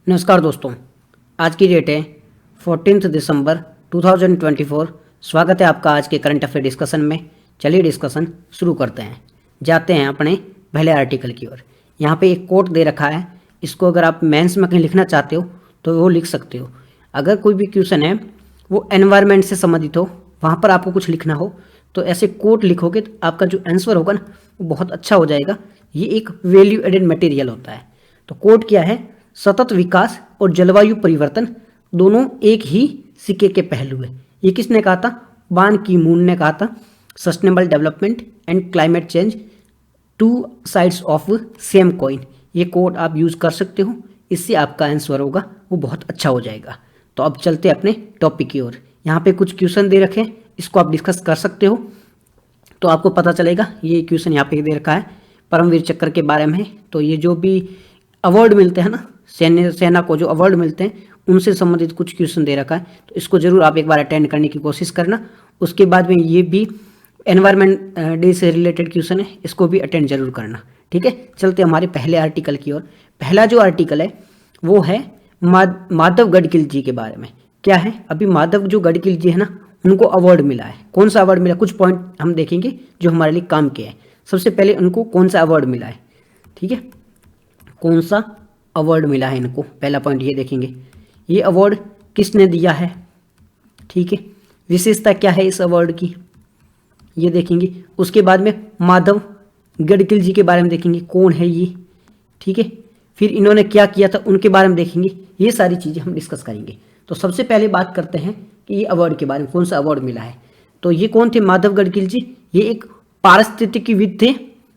नमस्कार दोस्तों, आज की डेट है 14 दिसंबर 2024। स्वागत है आपका आज के करंट अफेयर डिस्कशन में। चलिए डिस्कशन शुरू करते हैं। जाते हैं अपने पहले आर्टिकल की ओर। यहाँ पे एक कोट दे रखा है, इसको अगर आप मेंस में कहीं लिखना चाहते हो तो वो लिख सकते हो। अगर कोई भी क्वेश्चन है वो एनवायरनमेंट से संबंधित हो, वहाँ पर आपको कुछ लिखना हो तो ऐसे कोट लिखोगे तो आपका जो आंसर होगा ना वो बहुत अच्छा हो जाएगा। ये एक वैल्यू एडेड मटेरियल होता है। तो कोट क्या है? सतत विकास और जलवायु परिवर्तन दोनों एक ही सिक्के के पहलू है। ये किसने कहा था? बान की मून ने कहा था। Sustainable development and climate change, two sides of same coin. ये कोड आप यूज कर सकते हो, इससे आपका आंसर होगा वो बहुत अच्छा हो जाएगा। तो अब चलते अपने टॉपिक की ओर। यहाँ पे कुछ क्वेश्चन दे रखे हैं, इसको आप डिस्कस कर सकते हो तो आपको पता चलेगा। ये क्वेश्चन यहाँ पे दे रखा है परमवीर चक्र के बारे में। तो ये जो भी अवार्ड मिलते हैं ना, सेना को जो अवार्ड मिलते हैं उनसे संबंधित कुछ क्वेश्चन दे रखा है, तो इसको जरूर आप एक बार अटेंड करने की कोशिश करना। उसके बाद में ये भी एनवायरनमेंट डे से रिलेटेड क्वेश्चन है, इसको भी अटेंड जरूर करना। ठीक है, चलते हमारे पहले आर्टिकल की ओर। पहला जो आर्टिकल है वो है माधव गडगिल जी के बारे में। क्या है? अभी माधव जो गडगिल जी है ना, उनको अवार्ड मिला है। कौन सा अवार्ड मिला? कुछ पॉइंट हम देखेंगे जो हमारे लिए काम के हैं। सबसे पहले उनको कौन सा अवार्ड मिला है, ठीक है, कौन सा अवार्ड मिला है इनको, पहला पॉइंट ये देखेंगे। ये अवार्ड किसने दिया है, ठीक है, विशेषता क्या है इस अवार्ड की, ये देखेंगे। उसके बाद में माधव गडगिल जी के बारे में देखेंगे, कौन है ये, ठीक है। फिर इन्होंने क्या किया था उनके बारे में देखेंगे। ये सारी चीज़ें हम डिस्कस करेंगे। तो सबसे पहले बात करते हैं कि ये अवार्ड के बारे में, कौन सा अवार्ड मिला है। तो ये कौन थे? माधव गडगिल जी। ये एक पारिस्थितिकीविद थे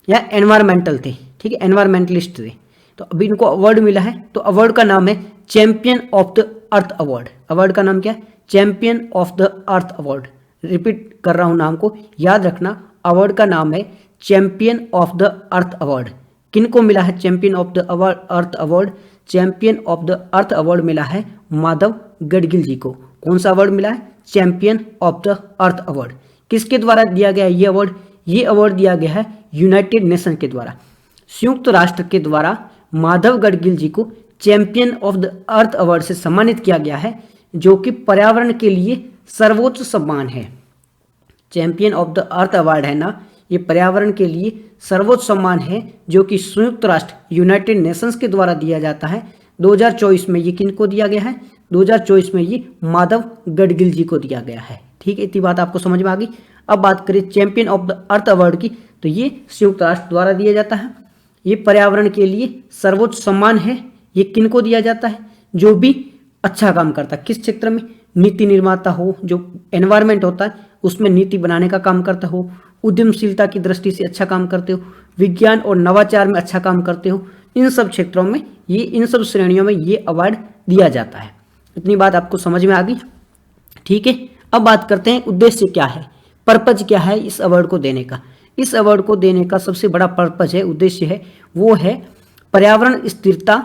या एनवायरमेंटल थे, ठीक है, एनवायरमेंटलिस्ट थे। तो अभी इनको अवार्ड मिला है। तो अवार्ड का नाम है champion of the earth award. Award का नाम क्या है? Champion of the earth award. Repeat कर रहा हूं नाम को, याद रखना। अवार्ड का नाम है champion of the earth award. किनको मिला है champion of the earth award? Champion of the earth award मिला है माधव गडगिल जी को। कौन सा अवार्ड मिला है? Champion of the earth award. किसके द्वारा दिया गया ये अवार्ड? ये अवार्ड दिया गया है यूनाइटेड नेशन के द्वारा, संयुक्त राष्ट्र के द्वारा माधव गडगिल जी को champion of the earth award से सम्मानित किया गया है, जो कि पर्यावरण के लिए सर्वोच्च सम्मान है। Champion of the earth award है ना, ये पर्यावरण के लिए सर्वोच्च सम्मान है, जो कि संयुक्त राष्ट्र यूनाइटेड नेशंस के द्वारा दिया जाता है। 2024 में ये किनको दिया गया है? 2024 में ये माधव गडगिल जी को दिया गया है। ठीक है, इतनी बात आपको समझ में आ गई। अब बात करें champion of the earth award की, तो ये संयुक्त राष्ट्र द्वारा दिया जाता है। ये पर्यावरण के लिए सर्वोच्च सम्मान है। ये किनको दिया जाता है? जो भी अच्छा काम करता है। किस क्षेत्र में? नीति निर्माता हो, जो एनवायरनमेंट होता है उसमें नीति बनाने का काम करता हो, उद्यमशीलता की दृष्टि से अच्छा काम करते हो, विज्ञान और नवाचार में अच्छा काम करते हो, इन सब क्षेत्रों में ये, इन सब श्रेणियों में ये अवार्ड दिया जाता है। इतनी बात आपको समझ में आ गई, ठीक है। अब बात करते हैं उद्देश्य क्या है, पर्पज क्या है इस अवार्ड को देने का। इस अवार्ड को देने का सबसे बड़ा पर्पज है, उद्देश्य है, वो है पर्यावरण स्थिरता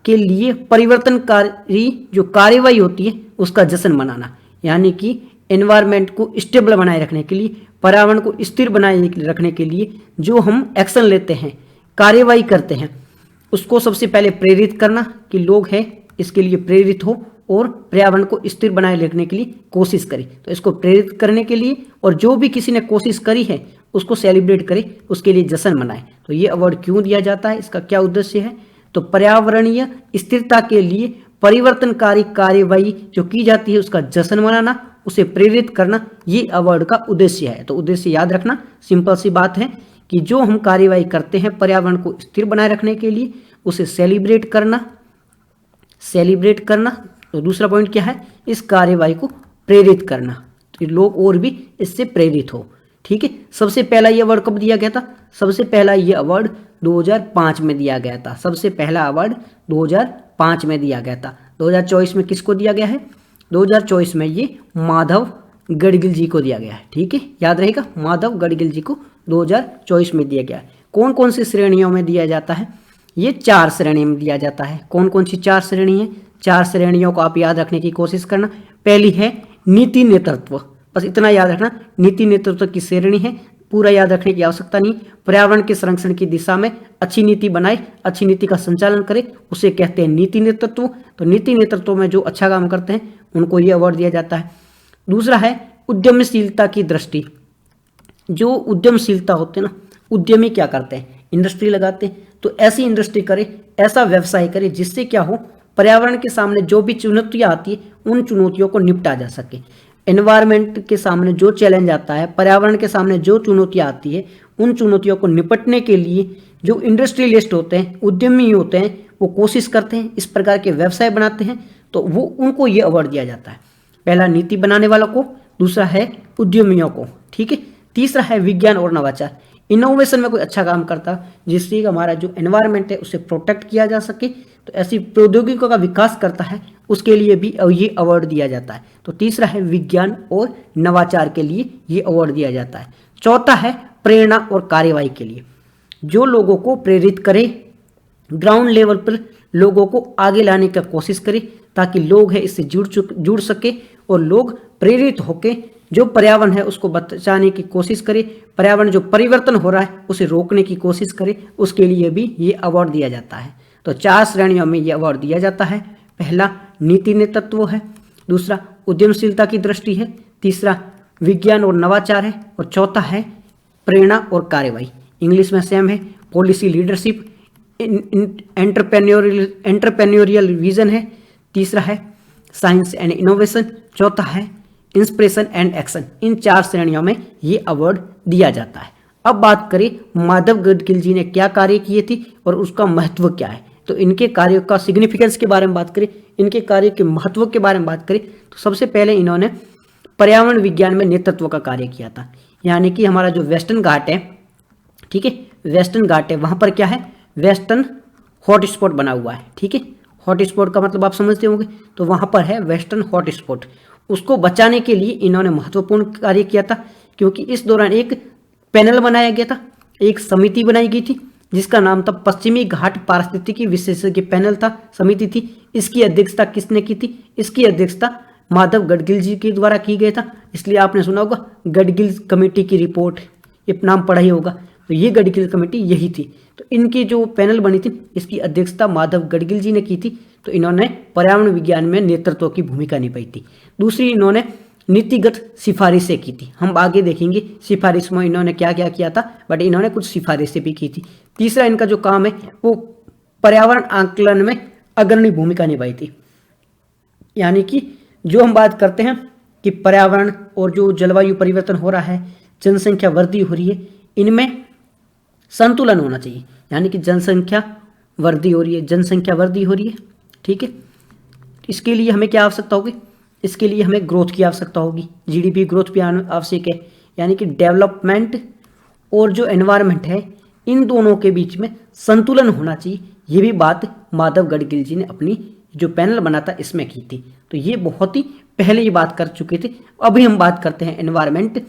के लिए परिवर्तनकारी जो कार्यवाही होती है उसका जश्न मनाना। यानी कि एनवायरनमेंट को स्टेबल बनाए रखने के लिए, पर्यावरण को स्थिर बनाए रखने के लिए जो हम एक्शन लेते हैं, कार्यवाही करते हैं, उसको सबसे पहले प्रेरित करना कि लोग हैं इसके लिए प्रेरित हो और पर्यावरण को स्थिर बनाए रखने के लिए कोशिश करें। तो इसको प्रेरित करने के लिए, और जो भी किसी ने कोशिश करी है उसको सेलिब्रेट करें, उसके लिए जश्न मनाएं। तो ये अवार्ड क्यों दिया जाता है, इसका क्या उद्देश्य है? तो पर्यावरणीय स्थिरता के लिए परिवर्तनकारी कार्यवाही जो की जाती है उसका जश्न मनाना, उसे प्रेरित करना, ये अवार्ड का उद्देश्य है। तो उद्देश्य याद रखना, सिंपल सी बात है कि जो हम कार्यवाही करते हैं पर्यावरण को स्थिर बनाए रखने के लिए, उसे सेलिब्रेट करना। तो दूसरा पॉइंट क्या है? इस कार्यवाही को प्रेरित करना, तो लोग और भी इससे प्रेरित हो। ठीक है, सबसे पहला ये अवार्ड कब दिया गया था? सबसे पहला ये अवार्ड 2005 में दिया गया था। सबसे पहला अवार्ड 2005 में दिया गया था। 2024 में किसको दिया गया है? 2024 में ये माधव गडगिल जी को दिया गया है। ठीक है, याद रहेगा, माधव गडगिल जी को 2024 में दिया गया है। कौन कौन सी श्रेणियों में दिया जाता है? ये 4 श्रेणी में दिया जाता है। कौन कौन सी 4 श्रेणी है? 4 श्रेणियों को आप याद रखने की कोशिश करना। पहली है नीति नेतृत्व, बस इतना याद रखना, नीति नेतृत्व की श्रेणी है पूरा याद रखने की आवश्यकता नहीं। पर्यावरण के संरक्षण की दिशा में अच्छी नीति बनाए, अच्छी नीति का संचालन करे, उसे कहते हैं नीति नेतृत्व। तो नीति नेतृत्व में जो अच्छा काम करते हैं उनको ये अवार्ड दिया जाता है। दूसरा है उद्यमशीलता की दृष्टि। जो उद्यमशीलता होते हैं ना, उद्यमी क्या करते हैं, इंडस्ट्री लगाते हैं, तो ऐसी इंडस्ट्री करे, ऐसा व्यवसाय करे जिससे क्या हो, पर्यावरण के सामने जो भी चुनौतियां आती है उन चुनौतियों को निपटा जा सके। एनवायरमेंट के सामने जो चैलेंज आता है, पर्यावरण के सामने जो चुनौतियां आती है, उन चुनौतियों को निपटने के लिए जो इंडस्ट्रियलिस्ट होते हैं, उद्यमी होते हैं, वो कोशिश करते हैं, इस प्रकार के व्यवसाय बनाते हैं, तो वो उनको ये अवार्ड दिया जाता है। पहला नीति बनाने वालों को, दूसरा है उद्यमियों को, ठीक है। तीसरा है विज्ञान और नवाचार। इनोवेशन में कोई अच्छा काम करता जिससे हमारा जो एनवायरनमेंट है उसे प्रोटेक्ट किया जा सके, तो ऐसी प्रौद्योगिकियों का विकास करता है, उसके लिए भी ये अवार्ड दिया जाता है। तो तीसरा है विज्ञान और नवाचार के लिए ये अवार्ड दिया जाता है। चौथा है प्रेरणा और कार्यवाही के लिए, जो लोगों को प्रेरित करे, ग्राउंड लेवल पर लोगों को आगे लाने का कोशिश करे, ताकि लोग है इससे जुड़ सके और लोग प्रेरित होके जो पर्यावरण है उसको बचाने की कोशिश करे, पर्यावरण जो परिवर्तन हो रहा है उसे रोकने की कोशिश करे, उसके लिए भी ये अवार्ड दिया जाता है। तो 4 श्रेणियों में ये अवार्ड दिया जाता है। पहला नीति नेतृत्व है, दूसरा उद्यमशीलता की दृष्टि है, तीसरा विज्ञान और नवाचार है, और चौथा है प्रेरणा और कार्यवाही। इंग्लिश में सेम है, पॉलिसी लीडरशिप, एंटरप्रेन्योरियल विजन है, तीसरा है साइंस एंड इनोवेशन, चौथा है इंस्पिरेशन एंड एक्शन। इन 4 श्रेणियों में ये अवार्ड दिया जाता है। अब बात करें माधव गडगिल जी ने क्या कार्य किए थे और उसका महत्व क्या है। तो इनके कार्यों का सिग्निफिकेंस के बारे में बात करें, इनके कार्य के महत्व के बारे में बात करें, तो सबसे पहले इन्होंने पर्यावरण विज्ञान में नेतृत्व का कार्य किया था। यानी कि हमारा जो वेस्टर्न घाट है, ठीक है, वेस्टर्न घाट है, वहाँ पर क्या है, वेस्टर्न हॉटस्पॉट बना हुआ है, ठीक है। हॉटस्पॉट का मतलब आप समझते होंगे, तो वहाँ पर है वेस्टर्न हॉटस्पॉट। उसको बचाने के लिए इन्होंने महत्वपूर्ण कार्य किया था, क्योंकि इस दौरान एक पैनल बनाया गया था, एक समिति बनाई गई थी जिसका नाम था पश्चिमी घाट पारिस्थितिकी विशेषज्ञ पैनल था, समिति थी। इसकी अध्यक्षता किसने की थी, इसकी अध्यक्षता माधव गडगिल जी के द्वारा की गया था। इसलिए आपने सुना होगा गडगिल कमेटी की रिपोर्ट, ये नाम पढ़ा ही होगा। तो ये गडगिल कमेटी यही थी। तो इनकी जो पैनल बनी थी इसकी अध्यक्षता माधव गडगिल जी ने की थी। तो इन्होंने पर्यावरण विज्ञान में नेतृत्व की भूमिका निभाई थी। दूसरी, इन्होंने नीतिगत सिफारिशें की थी। हम आगे देखेंगे सिफारिश में इन्होंने क्या क्या किया था, बट इन्होंने कुछ सिफारिशें भी की थी। तीसरा, इनका जो काम है वो पर्यावरण आंकलन में अग्रणी भूमिका निभाई थी। यानी कि जो हम बात करते हैं कि पर्यावरण और जो जलवायु परिवर्तन हो रहा है, जनसंख्या वृद्धि हो रही है, इनमें संतुलन होना चाहिए। यानी कि जनसंख्या वृद्धि हो रही है, जनसंख्या वृद्धि हो रही है, ठीक है। इसके लिए हमें क्या आवश्यकता होगी, इसके लिए हमें ग्रोथ की आवश्यकता होगी, जीडीपी ग्रोथ भी आवश्यक है। यानी कि डेवलपमेंट और जो एनवायरनमेंट है इन दोनों के बीच में संतुलन होना चाहिए। ये भी बात माधव गडगिल जी ने अपनी जो पैनल बना था इसमें की थी। तो ये बहुत ही पहले ही बात कर चुके थे। अभी हम बात करते हैं एनवायरनमेंट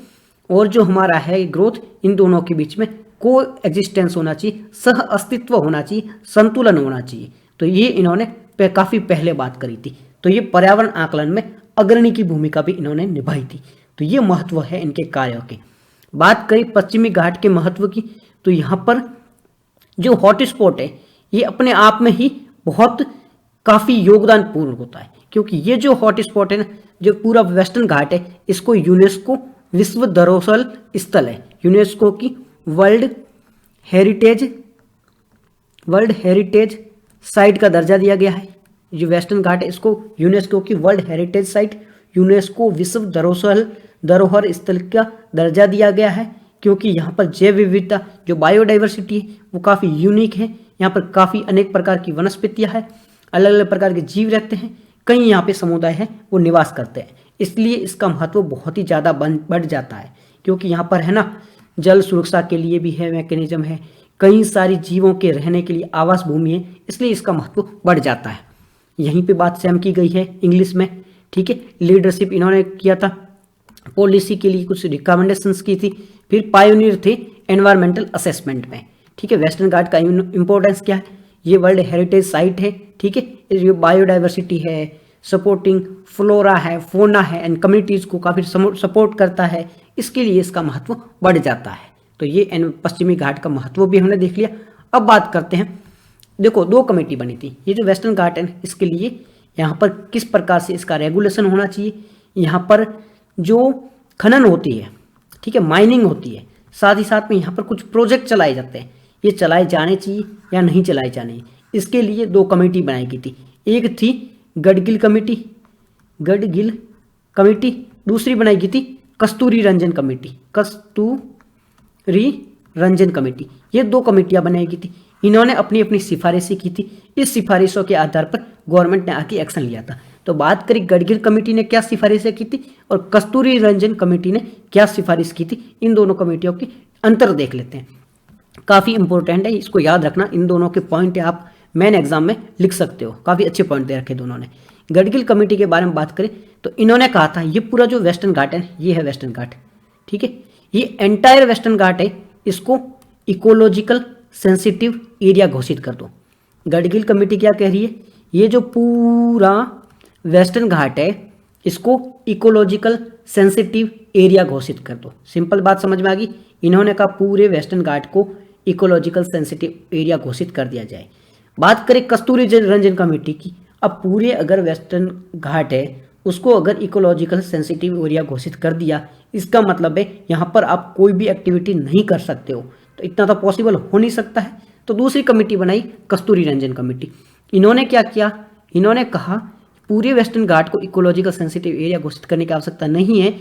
और जो हमारा है ग्रोथ, इन दोनों के बीच में को एग्जिस्टेंस होना चाहिए, सह अस्तित्व होना चाहिए, संतुलन होना चाहिए। तो ये इन्होंने काफ़ी पहले बात करी थी। तो ये पर्यावरण आकलन में अग्रणी की भूमिका भी इन्होंने निभाई थी। तो ये महत्व है इनके कार्यों के। बात करें पश्चिमी घाट के महत्व की, तो यहाँ पर जो हॉटस्पॉट है ये अपने आप में ही बहुत काफ़ी योगदान पूर्ण होता है, क्योंकि ये जो हॉटस्पॉट है ना, जो पूरा वेस्टर्न घाट है, इसको यूनेस्को विश्व धरोहर स्थल है, यूनेस्को की वर्ल्ड हेरिटेज साइट का दर्जा दिया गया है। जो वेस्टर्न घाट है इसको यूनेस्को की वर्ल्ड हेरिटेज साइट, यूनेस्को विश्व धरोहर स्थल का दर्जा दिया गया है, क्योंकि यहाँ पर जैव विविधता जो बायोडाइवर्सिटी है वो काफ़ी यूनिक है। यहाँ पर काफ़ी अनेक प्रकार की वनस्पतियाँ हैं, अलग अलग प्रकार के जीव रहते हैं, कई यहाँ पे समुदाय हैं वो निवास करते हैं। इसलिए इसका महत्व बहुत ही ज़्यादा बढ़ जाता है, क्योंकि यहाँ पर है ना जल सुरक्षा के लिए भी है मैकेनिज्म है, कई सारी जीवों के रहने के लिए आवास भूमि है, इसलिए इसका महत्व बढ़ जाता है। यहीं पे बात सेम की गई है इंग्लिश में, ठीक है। लीडरशिप इन्होंने किया था, पॉलिसी के लिए कुछ रिकमेंडेशंस की थी, फिर पायोनियर थे एनवायरमेंटल असेसमेंट में, ठीक है। वेस्टर्न घाट का इंपॉर्टेंस क्या है, ये वर्ल्ड हेरिटेज साइट है, ठीक है। ये बायोडाइवर्सिटी है, सपोर्टिंग फ्लोरा है, फोना है एंड कम्युनिटीज़ को काफ़ी सपोर्ट करता है, इसके लिए इसका महत्व बढ़ जाता है। तो ये पश्चिमी घाट का महत्व भी हमने देख लिया। अब बात करते हैं, देखो 2 कमेटी बनी थी। ये जो वेस्टर्न घाट है इसके लिए यहाँ पर किस प्रकार से इसका रेगुलेशन होना चाहिए, यहाँ पर जो खनन होती है, ठीक है, माइनिंग होती है, साथ ही साथ में यहाँ पर कुछ प्रोजेक्ट चलाए जाते हैं, ये चलाए जाने चाहिए या नहीं चलाए जाने, इसके लिए 2 कमेटी बनाई गई थी। एक थी गडगिल कमेटी, दूसरी बनाई गई थी कस्तूरी रंजन कमेटी। ये 2 कमेटियां बनाई गई थी। इन्होंने अपनी अपनी सिफारिशें की थी। इस सिफारिशों के आधार पर गवर्नमेंट ने आके एक्शन लिया था। तो बात करें गडगिल कमेटी ने क्या सिफारिशें की थी और कस्तूरी रंजन कमेटी ने क्या सिफारिश की थी, इन दोनों कमेटियों के अंतर देख लेते हैं। काफ़ी इंपॉर्टेंट है, इसको याद रखना। इन दोनों के पॉइंट आप मेन एग्जाम में लिख सकते हो। काफ़ी अच्छे पॉइंट दे रखे दोनों ने। गडगिल कमेटी के बारे में बात करें तो इन्होंने कहा था ये पूरा जो वेस्टर्न घाट है, ये है वेस्टर्न घाट, ठीक है, ये एंटायर वेस्टर्न घाट है, इसको इकोलॉजिकल सेंसिटिव एरिया घोषित कर दो। गडगिल कमेटी क्या कह रही है, ये जो पूरा वेस्टर्न घाट है इसको इकोलॉजिकल सेंसिटिव एरिया घोषित कर दो। सिंपल बात समझ में आ गई। इन्होंने कहा पूरे वेस्टर्न घाट को इकोलॉजिकल सेंसिटिव एरिया घोषित कर दिया जाए। बात करें कस्तूरी रंजन कमेटी की, अब पूरे अगर वेस्टर्न घाट है उसको अगर इकोलॉजिकल सेंसिटिव एरिया घोषित कर दिया, इसका मतलब है यहाँ पर आप कोई भी एक्टिविटी नहीं कर सकते हो। तो इतना तो पॉसिबल हो नहीं सकता है। तो दूसरी कमेटी बनाई कस्तूरी रंजन कमेटी। इन्होंने क्या किया, इन्होंने कहा पूरे वेस्टर्न घाट को इकोलॉजिकल सेंसिटिव एरिया घोषित करने की आवश्यकता नहीं है,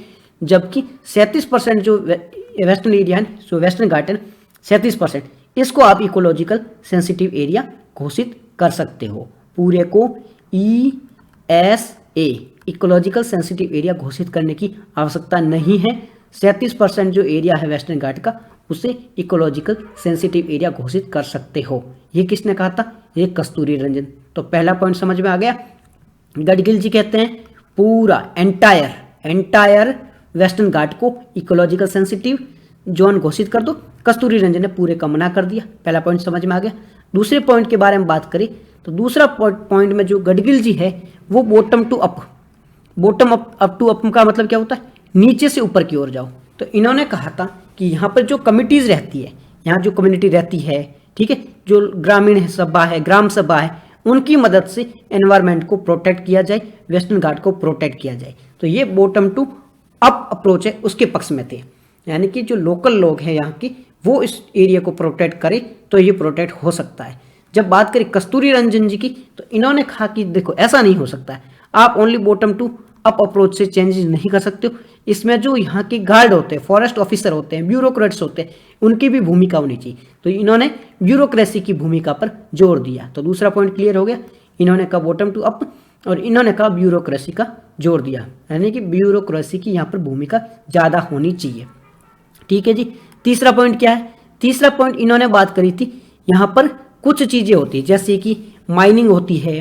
जबकि 37% जो वेस्टर्न एरिया है, जो वेस्टर्न घाट है 37%, इसको आप इकोलॉजिकल सेंसिटिव एरिया घोषित कर सकते हो। पूरे को ESA इकोलॉजिकल सेंसिटिव एरिया घोषित करने की आवश्यकता नहीं है। 37% जो एरिया है वेस्टर्न घाट का, उसे इकोलॉजिकल सेंसिटिव एरिया घोषित कर सकते हो। ये किसने कहा था, ये कस्तूरी रंजन। तो पहला पॉइंट समझ में आ गया। गडगिल जी कहते हैं पूरा एंटायर वेस्टर्न घाट को इकोलॉजिकल सेंसिटिव जोन घोषित कर दो। कस्तूरी रंजन ने पूरे का मना कर दिया। पहला पॉइंट समझ में आ गया। दूसरे पॉइंट के बारे में बात करें तो दूसरा पॉइंट में जो गडगिल जी है वो bottom to up to up का मतलब क्या होता है, नीचे से ऊपर की ओर जाओ। तो इन्होंने कहा था कि यहाँ पर जो कमिटीज रहती है, यहाँ जो कम्युनिटी रहती है, ठीक है, जो ग्रामीण सभा है, ग्राम सभा है, उनकी मदद से एनवायरनमेंट को प्रोटेक्ट किया जाए, वेस्टर्न घाट को प्रोटेक्ट किया जाए। तो ये बॉटम टू अप अप्रोच है, उसके पक्ष में थे। यानी कि जो लोकल लोग हैं यहाँ की, वो इस एरिया को प्रोटेक्ट करें तो ये प्रोटेक्ट हो सकता है। जब बात करें कस्तूरी रंजन जी की, तो इन्होंने कहा कि देखो ऐसा नहीं हो सकता है, आप only bottom to up approach से चेंजेस नहीं कर सकते हो। इसमें जो यहाँ के गार्ड होते हैं, फॉरेस्ट ऑफिसर होते हैं, ब्यूरोक्रेट्स होते हैं, उनकी भी भूमिका होनी चाहिए। तो इन्होंने ब्यूरोक्रेसी की भूमिका पर जोर दिया। तो दूसरा पॉइंट क्लियर हो गया। इन्होंने कहा बॉटम टू अप और इन्होंने कहा ब्यूरोक्रेसी का जोर दिया, यानी कि ब्यूरोक्रेसी की यहाँ पर भूमिका ज़्यादा होनी चाहिए। ठीक है जी। तीसरा पॉइंट क्या है, तीसरा पॉइंट इन्होंने बात करी थी, यहाँ पर कुछ चीज़ें होती है जैसे कि माइनिंग होती है,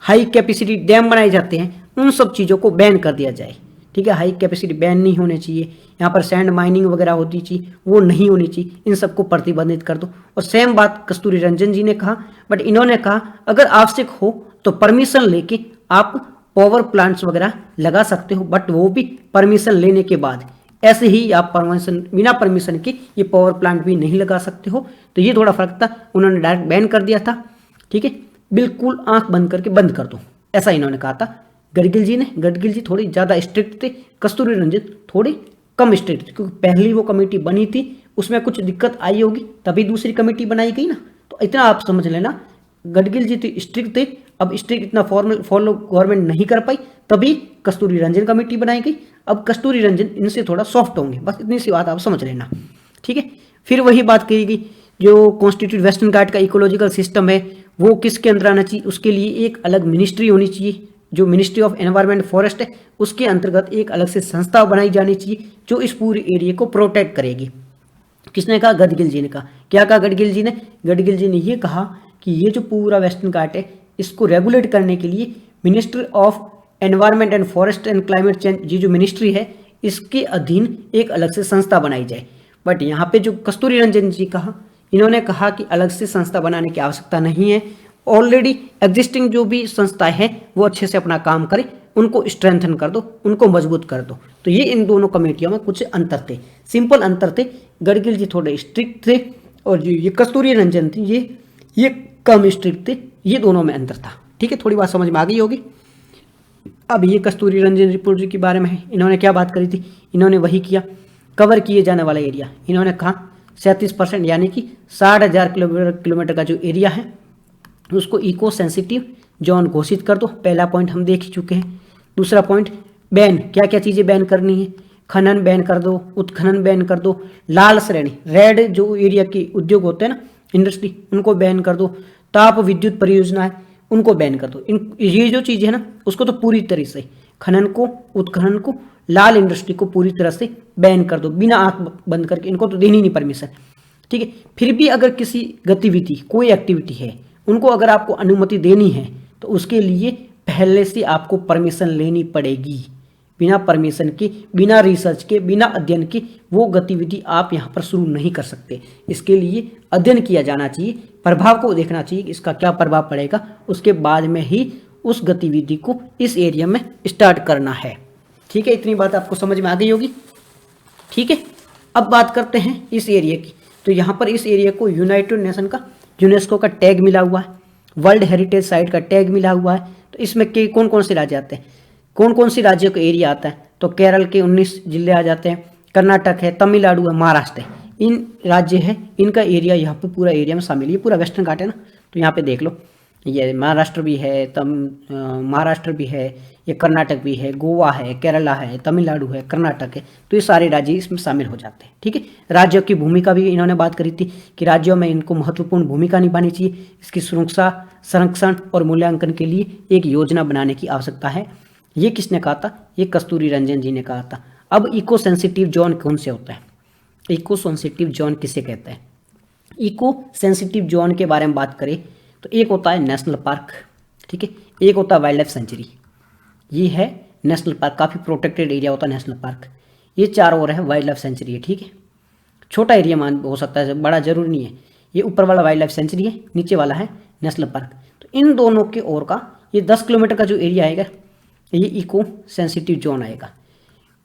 हाई कैपेसिटी डैम बनाए जाते हैं, उन सब चीज़ों को बैन कर दिया जाए। ठीक है, हाई कैपेसिटी बैन नहीं होने चाहिए। यहाँ पर सैंड माइनिंग वगैरह होती चाहिए, वो नहीं होनी चाहिए, इन सबको प्रतिबंधित कर दो। और सेम बात कस्तूरी रंजन जी ने कहा, बट इन्होंने कहा अगर आवश्यक हो तो परमिशन लेके आप पावर प्लांट्स वगैरह लगा सकते हो, बट वो भी परमिशन लेने के बाद। ऐसे ही आप परमिशन बिना परमिशन के ये पावर प्लांट भी नहीं लगा सकते हो। तो ये थोड़ा फर्क था, उन्होंने डायरेक्ट बैन कर दिया था। ठीक है, बिल्कुल आंख बंद करके बंद कर दो, ऐसा इन्होंने कहा था। गडगिल जी थोड़ी ज़्यादा स्ट्रिक्ट थे, कस्तूरी रंजन थोड़ी कम स्ट्रिक्ट थे, क्योंकि पहली वो कमेटी बनी थी उसमें कुछ दिक्कत आई होगी, तभी दूसरी कमेटी बनाई गई ना। तो इतना आप समझ लेना, गडगिल जी तो स्ट्रिक्ट थे, अब स्ट्रिक्ट इतना फॉलो गवर्नमेंट नहीं कर पाई, तभी कस्तूरी रंजन कमेटी बनाई गई। अब कस्तूरी रंजन इनसे थोड़ा सॉफ्ट होंगे, बस इतनी सी बात आप समझ लेना। ठीक है, फिर वही बात कही गई, जो कॉन्स्टिट्यूट वेस्टर्न घाट का इकोलॉजिकल सिस्टम है वो किसके अंदर आना चाहिए, उसके लिए एक अलग मिनिस्ट्री होनी चाहिए। जो मिनिस्ट्री ऑफ एनवायरनमेंट फॉरेस्ट है उसके अंतर्गत एक अलग से संस्था बनाई जानी चाहिए जो इस पूरे एरिया को प्रोटेक्ट करेगी। किसने कहा, गडगिल जी ने कहा। क्या कहा गडगिल जी ने, गडगिल जी ने ये कहा कि ये जो पूरा वेस्टर्न घाट है इसको रेगुलेट करने के लिए ministry of environment and forest and climate change, ये जो मिनिस्ट्री है इसके अधीन एक अलग से संस्था बनाई जाए। बट यहाँ पे जो कस्तूरी रंजन जी कहा, इन्होंने कहा कि अलग से संस्था बनाने की आवश्यकता नहीं है ऑलरेडी एग्जिस्टिंग जो भी संस्थाएं हैं वो अच्छे से अपना काम करें, उनको स्ट्रेंथन कर दो, उनको मजबूत कर दो। तो ये इन दोनों कमेटियों में कुछ अंतर थे, सिंपल अंतर थे। गडगिल जी थोड़े स्ट्रिक्ट थे और जो ये कस्तूरी रंजन थे ये कम स्ट्रिक्ट थे। ये दोनों में अंतर था। ठीक है, थोड़ी बात समझ में आ गई होगी। अब ये कस्तूरी रंजन रिपोर्ट जी के बारे में है। इन्होंने क्या बात करी थी? इन्होंने वही किया, कवर किए जाने वाला एरिया इन्होंने कहा 37% यानी कि 60,000 किलोमीटर का जो एरिया है उसको इको सेंसिटिव जोन घोषित कर दो। पहला पॉइंट हम देख चुके हैं। दूसरा पॉइंट, बैन, क्या क्या चीज़ें बैन करनी है? खनन बैन कर दो, उत्खनन बैन कर दो, लाल श्रेणी रेड जो एरिया के उद्योग होते हैं ना, इंडस्ट्री, उनको बैन कर दो, ताप विद्युत परियोजनाएं उनको बैन कर दो। ये जो चीज़ है ना उसको तो पूरी तरह से, खनन को, उत्खनन को, लाल इंडस्ट्री को पूरी तरह से बैन कर दो, बिना आंख बंद करके। इनको तो देनी नहीं परमिशन। ठीक है, फिर भी अगर किसी गतिविधि, कोई एक्टिविटी है, उनको अगर आपको अनुमति देनी है तो उसके लिए पहले से आपको परमिशन लेनी पड़ेगी। बिना परमिशन के, बिना रिसर्च के, बिना अध्ययन के वो गतिविधि आप यहाँ पर शुरू नहीं कर सकते। इसके लिए अध्ययन किया जाना चाहिए, प्रभाव को देखना चाहिए कि इसका क्या प्रभाव पड़ेगा, उसके बाद में ही उस गतिविधि को इस एरिया में स्टार्ट करना है। ठीक है, इतनी बात आपको समझ में आ गई होगी। ठीक है, अब बात करते हैं इस एरिया की। तो यहाँ पर इस एरिया को यूनाइटेड नेशन का, यूनेस्को का टैग मिला हुआ है, वर्ल्ड हेरिटेज साइट का टैग मिला हुआ है। तो इसमें कौन कौन से राज्य आते हैं, कौन कौन सी राज्यों का एरिया आता है? तो केरल के 19 जिले आ जाते हैं, कर्नाटक है, तमिलनाडु है, महाराष्ट्र है। इन राज्य है, इनका एरिया यहाँ पे पूरा एरिया में शामिल है। ये पूरा वेस्टर्न घाट है ना, तो यहाँ पे देख लो, ये महाराष्ट्र भी है, महाराष्ट्र भी है, ये कर्नाटक भी है, गोवा है, केरला है, तमिलनाडु है, कर्नाटक है। तो ये सारे राज्य इसमें शामिल हो जाते हैं। ठीक है, राज्यों की भूमिका भी इन्होंने बात करी थी कि राज्यों में इनको महत्वपूर्ण भूमिका निभानी चाहिए। इसकी सुरक्षा, संरक्षण और मूल्यांकन के लिए एक योजना बनाने की आवश्यकता है। ये किसने कहा था? ये कस्तूरी रंजन जी ने कहा था। अब इको सेंसिटिव जोन कौन से होता है? इको सेंसिटिव जोन किसे कहते हैं? इको सेंसिटिव जोन के बारे में बात करें तो एक होता है नेशनल पार्क, ठीक है, एक होता है वाइल्ड लाइफ सेंचुरी। ये है नेशनल पार्क, काफ़ी प्रोटेक्टेड एरिया होता है नेशनल पार्क। ये चार और है वाइल्ड लाइफ सेंचुरी है। ठीक है, छोटा एरिया मान हो सकता है, बड़ा जरूरी नहीं है। ये ऊपर वाला वाइल्ड लाइफ सेंचुरी है, नीचे वाला है नेशनल पार्क। तो इन दोनों के ओर का ये 10 किलोमीटर का जो एरिया आएगा ये इको सेंसिटिव जोन आएगा।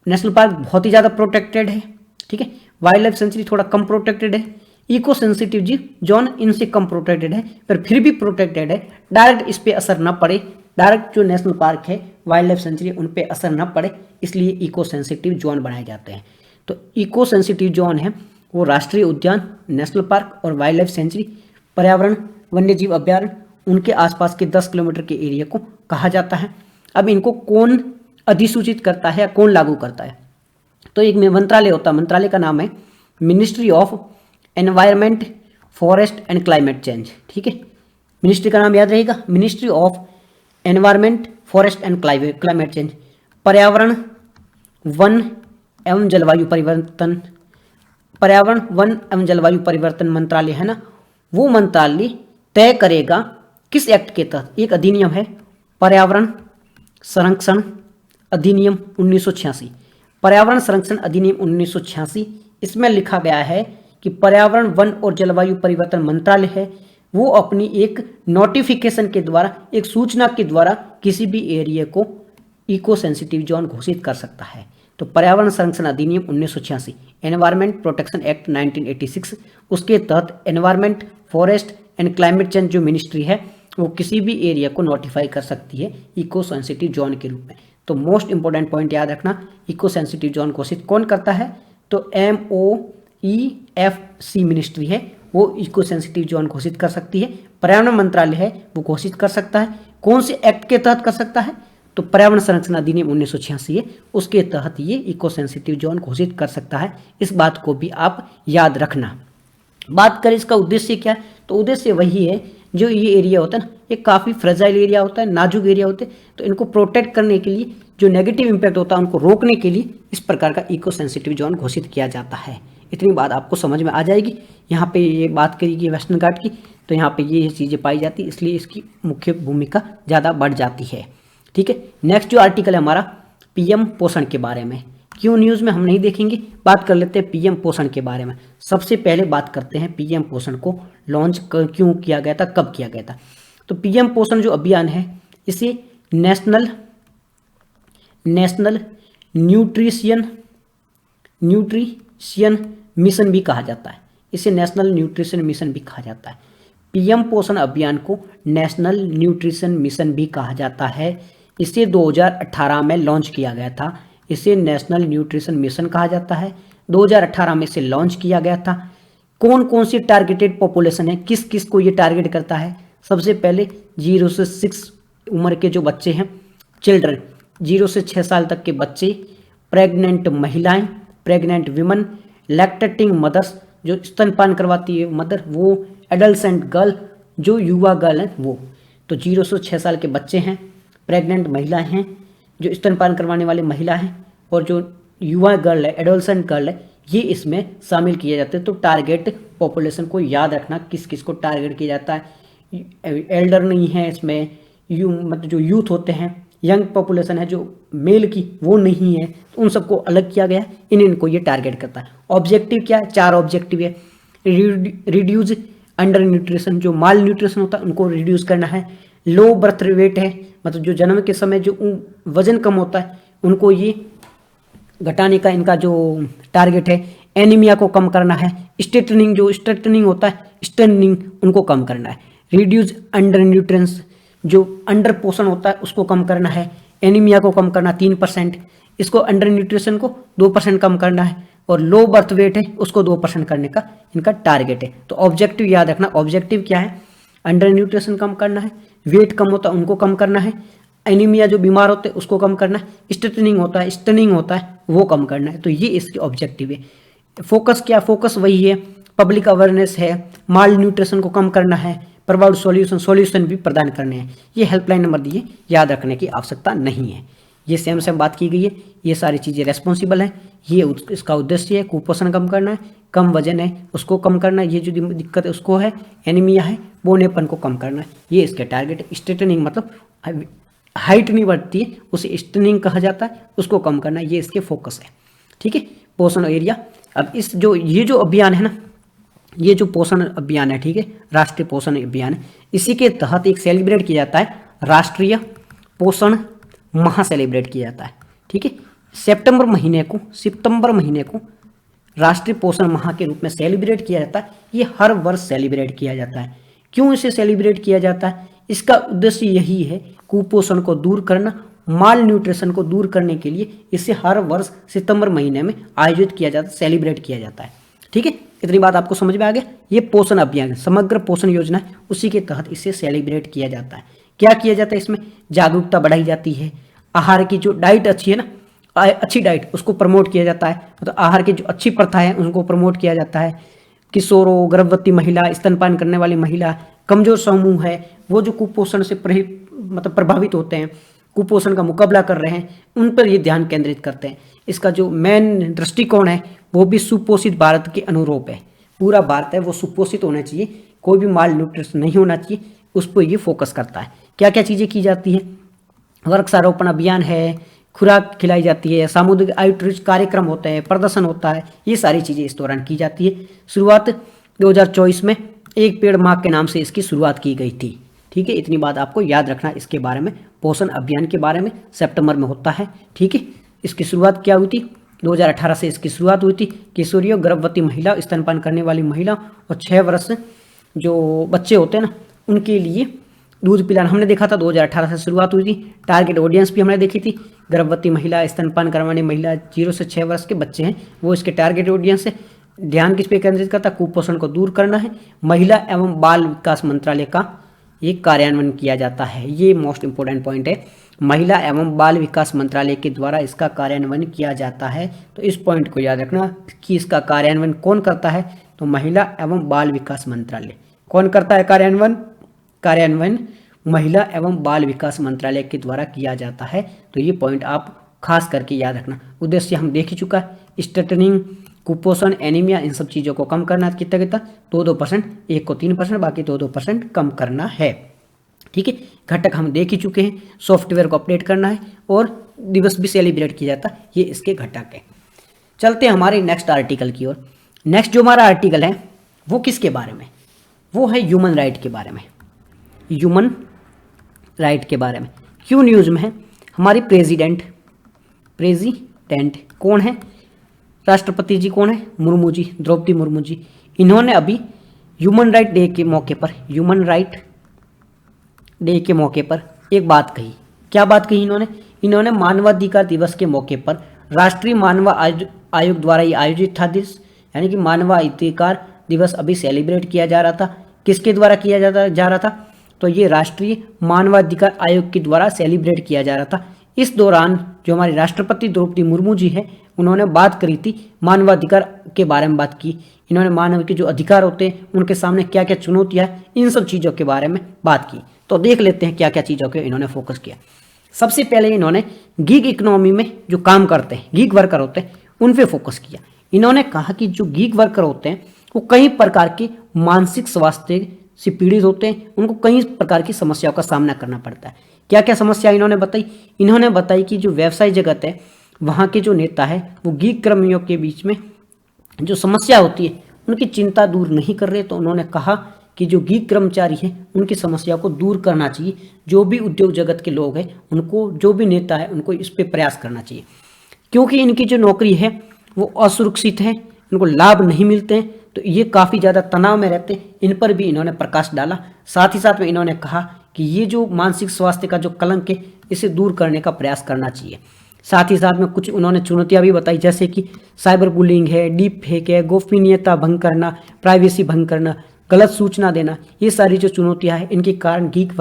नेशनल पार्क बहुत ही ज़्यादा प्रोटेक्टेड है। ठीक है, वाइल्ड लाइफ सेंचुरी थोड़ा कम प्रोटेक्टेड है, इको सेंसिटिव जी जोन इनसे कम प्रोटेक्टेड है, पर फिर भी प्रोटेक्टेड है। डायरेक्ट इस पे असर ना पड़े, डायरेक्ट जो नेशनल पार्क है, वाइल्ड लाइफ सेंचुरी, उन पे असर ना पड़े, इसलिए इको सेंसिटिव जोन बनाए जाते हैं। तो इको सेंसिटिव जोन है वो राष्ट्रीय उद्यान, नेशनल पार्क और वाइल्ड लाइफ सेंचुरी, पर्यावरण, वन्यजीव अभ्यारण्य, उनके आसपास के 10 किलोमीटर के एरिया को कहा जाता है। अब इनको कौन अधिसूचित करता है या कौन लागू करता है? तो एक मंत्रालय होता है, मंत्रालय का नाम है ministry of environment, forest and climate change. ठीक है, मिनिस्ट्री का नाम याद रहेगा, ministry of environment, forest and climate change. पर्यावरण, वन एवं जलवायु परिवर्तन, पर्यावरण, वन एवं जलवायु परिवर्तन मंत्रालय है ना, वो मंत्रालय तय करेगा किस एक्ट के तहत। एक अधिनियम है पर्यावरण संरक्षण अधिनियम 1986, पर्यावरण संरक्षण अधिनियम 1986। इसमें लिखा गया है कि पर्यावरण, वन और जलवायु परिवर्तन मंत्रालय है वो अपनी एक नोटिफिकेशन के द्वारा, एक सूचना के द्वारा किसी भी एरिया को इको सेंसिटिव जोन घोषित कर सकता है। तो पर्यावरण संरक्षण अधिनियम 1986, एनवायरमेंट प्रोटेक्शन एक्ट 1986, उसके तहत environment, forest and climate change जो मिनिस्ट्री है वो किसी भी एरिया को नोटिफाई कर सकती है इको सेंसिटिव जोन के रूप में। तो मोस्ट इंपॉर्टेंट पॉइंट याद रखना, इको सेंसिटिव जोन घोषित कौन करता है? तो MOEFC मिनिस्ट्री है वो इको सेंसिटिव जोन घोषित कर सकती है। पर्यावरण मंत्रालय है वो घोषित कर सकता है। कौन से एक्ट के तहत कर सकता है? तो पर्यावरण संरक्षण अधिनियम 1986 है, उसके तहत ये इको सेंसिटिव जोन घोषित कर सकता है। इस बात को भी आप याद रखना। बात करें इसका उद्देश्य क्या है, तो उद्देश्य वही है, जो ये एरिया होता है ना, ये काफ़ी फ्रेजाइल एरिया होता है, नाजुक एरिया होते हैं, तो इनको प्रोटेक्ट करने के लिए, जो नेगेटिव इम्पैक्ट होता है उनको रोकने के लिए इस प्रकार का इको सेंसिटिव जोन घोषित किया जाता है। इतनी बात आपको समझ में आ जाएगी। यहाँ पे ये बात करेगी वेस्टर्न घाट की, तो यहाँ पे ये चीज़ें पाई जाती, इसलिए इसकी मुख्य भूमिका ज़्यादा बढ़ जाती है। ठीक है, नेक्स्ट जो आर्टिकल है हमारा PM पोषण के बारे में। क्यों न्यूज़ में हम नहीं देखेंगे, बात कर लेते हैं PM पोषण के बारे में। सबसे पहले बात करते हैं PM पोषण को लॉन्च क्यों किया गया था, कब किया गया था। तो पीएम पोषण जो अभियान है इसे नेशनल न्यूट्रिशन मिशन भी कहा जाता है। इसे नेशनल न्यूट्रिशन मिशन भी कहा जाता है। पीएम पोषण अभियान को नेशनल न्यूट्रिशन मिशन भी कहा जाता है। इसे 2018 में लॉन्च किया गया था। इसे नेशनल न्यूट्रिशन मिशन कहा जाता है। 2018 में इसे लॉन्च किया गया था। कौन कौन सी टारगेटेड पॉपुलेशन है, किस किस को ये टारगेट करता है? सबसे पहले 0 से 6 उम्र के जो बच्चे हैं, चिल्ड्रन, 0 से 6 साल तक के बच्चे, प्रेग्नेंट महिलाएं, प्रेग्नेंट विमन, लैक्टेटिंग मदर्स जो स्तनपान करवाती है मदर, वो एडल्सेंट गर्ल जो युवा गर्ल है वो। तो 0 से 6 साल के बच्चे हैं, प्रेग्नेंट महिलाएं हैं, जो स्तनपान करवाने वाली महिला हैं, और जो युवा गर्ल है, एडोलसेंट गर्ल है, ये इसमें शामिल किए जाते हैं। तो टारगेट पॉपुलेशन को याद रखना, किस किस को टारगेट किया जाता है। एल्डर नहीं है इसमें, मतलब जो यूथ होते हैं, यंग पॉपुलेशन है जो मेल की, वो नहीं है, तो उन सबको अलग किया गया है। इनको ये टारगेट करता है। ऑब्जेक्टिव क्या है? 4 ऑब्जेक्टिव है। रिड्यूस अंडर न्यूट्रिशन, जो माल न्यूट्रिशन होता है उनको रिड्यूस करना है। लो बर्थ वेट है, मतलब जो जन्म के समय जो वजन कम होता है उनको ये घटाने का इनका जो टारगेट है। एनीमिया को कम करना है। स्टेटनिंग, जो स्टेटनिंग होता है, स्टनिंग, उनको कम करना है। रिड्यूस अंडर न्यूट्रिएंट्स, जो अंडर पोषण होता है उसको कम करना है। एनीमिया को कम करना 3%, इसको अंडर न्यूट्रिशन को 2% कम करना है, और लो बर्थ वेट है उसको 2% करने का इनका टारगेट है। तो ऑब्जेक्टिव याद रखना। ऑब्जेक्टिव क्या है? अंडर न्यूट्रिशन कम करना है, वेट कम होता है उनको कम करना है, एनीमिया जो बीमार होते हैं उसको कम करना है, स्टेटनिंग होता है, स्टनिंग होता है, वो कम करना है। तो ये इसके ऑब्जेक्टिव है। फोकस क्या? फोकस वही है, पब्लिक अवेयरनेस है, माल न्यूट्रिशन को कम करना है, प्रोवाइड सॉल्यूशन भी प्रदान करने हैं। ये हेल्पलाइन नंबर दिए, याद रखने की आवश्यकता नहीं है। ये सेम बात की गई है। ये सारी चीज़ें रेस्पॉन्सिबल है। ये इसका उद्देश्य है, कुपोषण कम करना है, कम वजन है उसको कम करना है, ये जो दिक्कत है उसको है, एनीमिया है, बौनेपन को कम करना है, ये इसके टारगेट है। स्ट्रेटनिंग मतलब हाइट नहीं बढ़ती है उसे स्टनिंग कहा जाता है, उसको कम करना, ये इसके फोकस है। ठीक है, पोषण एरिया। अब ये जो अभियान है ना, ये जो पोषण अभियान है, ठीक है, राष्ट्रीय पोषण अभियान है, इसी के तहत एक सेलिब्रेट किया जाता है, राष्ट्रीय पोषण माह सेलिब्रेट किया जाता है। ठीक है, सितंबर महीने को राष्ट्रीय पोषण माह के रूप में सेलिब्रेट किया जाता है। ये हर वर्ष सेलिब्रेट किया जाता है। क्यों इसे सेलिब्रेट किया जाता है? इसका उद्देश्य यही है, कुपोषण को दूर करना, माल न्यूट्रिशन को दूर करने के लिए इसे हर वर्ष सितंबर महीने में आयोजित किया जाता है, सेलिब्रेट किया जाता है। ठीक है, इतनी बात आपको समझ में आ गया। ये पोषण अभियान, समग्र पोषण योजना है, उसी के तहत इसे सेलिब्रेट किया जाता है। क्या किया जाता है इसमें? जागरूकता बढ़ाई जाती है, आहार की जो डाइट अच्छी है ना, अच्छी डाइट उसको प्रमोट किया जाता है, मतलब आहार की जो अच्छी प्रथा है उनको प्रमोट किया जाता है। किशोरों, गर्भवती महिला, स्तनपान करने वाली महिला, कमजोर समूह है, वो जो कुपोषण से प्रभावित होते हैं, कुपोषण का मुकाबला कर रहे हैं, उन पर ये ध्यान केंद्रित करते हैं। इसका जो मेन दृष्टिकोण है वो भी सुपोषित भारत के अनुरूप है। पूरा भारत है वो सुपोषित होना चाहिए, कोई भी माल न्यूट्रिशन नहीं होना चाहिए, उस पर ये फोकस करता है। क्या क्या चीज़ें की जाती है? वृक्षारोपण अभियान है, खुराक खिलाई जाती है, सामुदायिक आउटरीच कार्यक्रम होते हैं, प्रदर्शन होता है, ये सारी चीज़ें इस दौरान की जाती है। शुरुआत 2024 में एक पेड़ माह के नाम से इसकी शुरुआत की गई थी। ठीक है, इतनी बात आपको याद रखना इसके बारे में, पोषण अभियान के बारे में। सितंबर में होता है। ठीक है, इसकी शुरुआत क्या हुई थी? 2018 से इसकी शुरुआत हुई थी। किशोरियों, गर्भवती महिला, स्तनपान करने वाली महिला और 6 वर्ष जो बच्चे होते हैं ना, उनके लिए दूध पिलाना हमने देखा था, 2018 से शुरुआत हुई थी। टारगेट ऑडियंस भी हमने देखी थी, गर्भवती महिला, स्तनपान करवाने महिला, 0 से 6 वर्ष के बच्चे हैं, वो इसके टारगेट ऑडियंस है। ध्यान किस पे केंद्रित करता है? कुपोषण को दूर करना है। महिला एवं बाल विकास मंत्रालय का ये कार्यान्वयन किया जाता है। ये मोस्ट इंपोर्टेंट पॉइंट है, महिला एवं बाल विकास मंत्रालय के द्वारा इसका कार्यान्वयन किया जाता है। तो इस पॉइंट को याद रखना कि इसका कार्यान्वयन कौन करता है? तो महिला एवं बाल विकास मंत्रालय। कौन करता है कार्यान्वयन? कार्यान्वयन महिला एवं बाल विकास मंत्रालय के द्वारा किया जाता है। तो ये पॉइंट आप खास करके याद रखना। उद्देश्य हम देख ही चुका है, स्टेटनिंग, कुपोषण, एनीमिया, इन सब चीज़ों को कम करना। कितना 2-2%, एक को 3%, बाकी 2-2% कम करना है। ठीक है, घटक हम देख ही चुके हैं। सॉफ्टवेयर को अपडेट करना है और दिवस भी सेलिब्रेट किया जाता है, ये इसके घटक है। चलते हैं हमारे नेक्स्ट आर्टिकल की ओर। नेक्स्ट जो हमारा आर्टिकल है वो किसके बारे में? वो है ह्यूमन राइट के बारे में। ह्यूमन राइट के बारे में। क्यों न्यूज़ में है? हमारी प्रेसिडेंट कौन है? राष्ट्रपति जी कौन है? मुर्मू जी, द्रौपदी मुर्मू जी। इन्होंने अभी ह्यूमन राइट डे के मौके पर एक बात कही। क्या बात कही इन्होंने मानवाधिकार दिवस के मौके पर राष्ट्रीय मानव आयोग द्वारा ये आयोजित था दिवस, यानी कि मानवाधिकार दिवस अभी सेलिब्रेट किया जा रहा था। किसके द्वारा किया जा रहा था? तो ये राष्ट्रीय मानवाधिकार आयोग के द्वारा सेलिब्रेट किया जा रहा था। इस दौरान जो हमारी राष्ट्रपति द्रौपदी मुर्मू जी है, उन्होंने बात करी थी, मानवाधिकार के बारे में बात की। इन्होंने मानव के जो अधिकार होते हैं उनके सामने क्या क्या चुनौतियां हैं, इन सब चीज़ों के बारे में बात की। तो देख लेते हैं क्या क्या चीज़ों के इन्होंने फोकस किया। सबसे पहले इन्होंने गीग इकोनॉमी में जो काम करते हैं, गीग वर्कर होते हैं, उन पे फोकस किया। इन्होंने कहा कि जो गीग वर्कर होते हैं वो कई प्रकार के मानसिक स्वास्थ्य से पीड़ित होते हैं, उनको कई प्रकार की समस्याओं का सामना करना पड़ता है। क्या क्या समस्या इन्होंने बताई? इन्होंने बताई कि जो व्यवसाय जगत है, वहाँ के जो नेता है, वो गीग कर्मियों के बीच में जो समस्या होती है उनकी चिंता दूर नहीं कर रहे। तो उन्होंने कहा कि जो गीग कर्मचारी हैं उनकी समस्या को दूर करना चाहिए। जो भी उद्योग जगत के लोग हैं उनको, जो भी नेता है, उनको इस पर प्रयास करना चाहिए, क्योंकि इनकी जो नौकरी है वो असुरक्षित है, इनको लाभ नहीं मिलते हैं, तो ये काफ़ी ज़्यादा तनाव में रहते हैं। इन पर भी इन्होंने प्रकाश डाला। साथ ही साथ में इन्होंने कहा कि ये जो मानसिक स्वास्थ्य का जो कलंक है, इसे दूर करने का प्रयास करना चाहिए। साथ ही साथ में कुछ उन्होंने चुनौतियां भी बताई, जैसे कि साइबर बुलिंग है, डीप फेक है, गोपनीयता भंग करना, प्राइवेसी भंग करना, गलत सूचना देना। ये सारी जो चुनौतियां हैं, इनके कारण गीग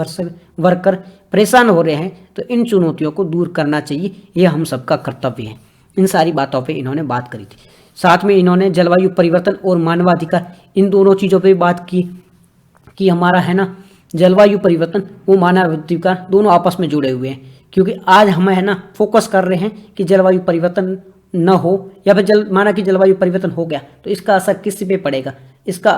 वर्कर परेशान हो रहे हैं। तो इन चुनौतियों को दूर करना चाहिए, ये हम सबका कर्तव्य है। इन सारी बातों पर इन्होंने बात करी थी। साथ में इन्होंने जलवायु परिवर्तन और मानवाधिकार, इन दोनों चीज़ों पर बात की कि हमारा है ना, जलवायु परिवर्तन वो मानवाधिकार दोनों आपस में जुड़े हुए हैं। क्योंकि आज हम है ना फोकस कर रहे हैं कि जलवायु परिवर्तन न हो, या फिर माना कि जलवायु परिवर्तन हो गया तो इसका असर किस पे पड़ेगा? इसका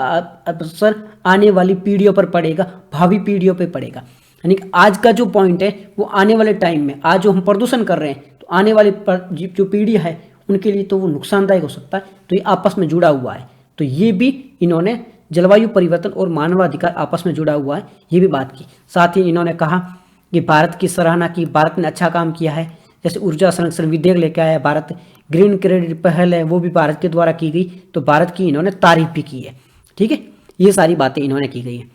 असर आने वाली पीढ़ियों पर पड़ेगा, भावी पीढ़ियों पर पड़ेगा। यानी कि आज का जो पॉइंट है वो आने वाले टाइम में, आज जो हम प्रदूषण कर रहे हैं, तो आने वाली जो पीढ़ी है उनके लिए तो वो नुकसानदायक हो सकता है। तो ये आपस में जुड़ा हुआ है। तो ये भी इन्होंने जलवायु परिवर्तन और मानवाधिकार आपस में जुड़ा हुआ है, ये भी बात की। साथ ही इन्होंने कहा कि भारत की सराहना की, भारत ने अच्छा काम किया है, जैसे ऊर्जा संरक्षण विधेयक लेके आया भारत, ग्रीन क्रेडिट पहल है वो भी भारत के द्वारा की गई, तो भारत की इन्होंने तारीफ भी की है। ठीक है, ये सारी बातें इन्होंने की गई हैं।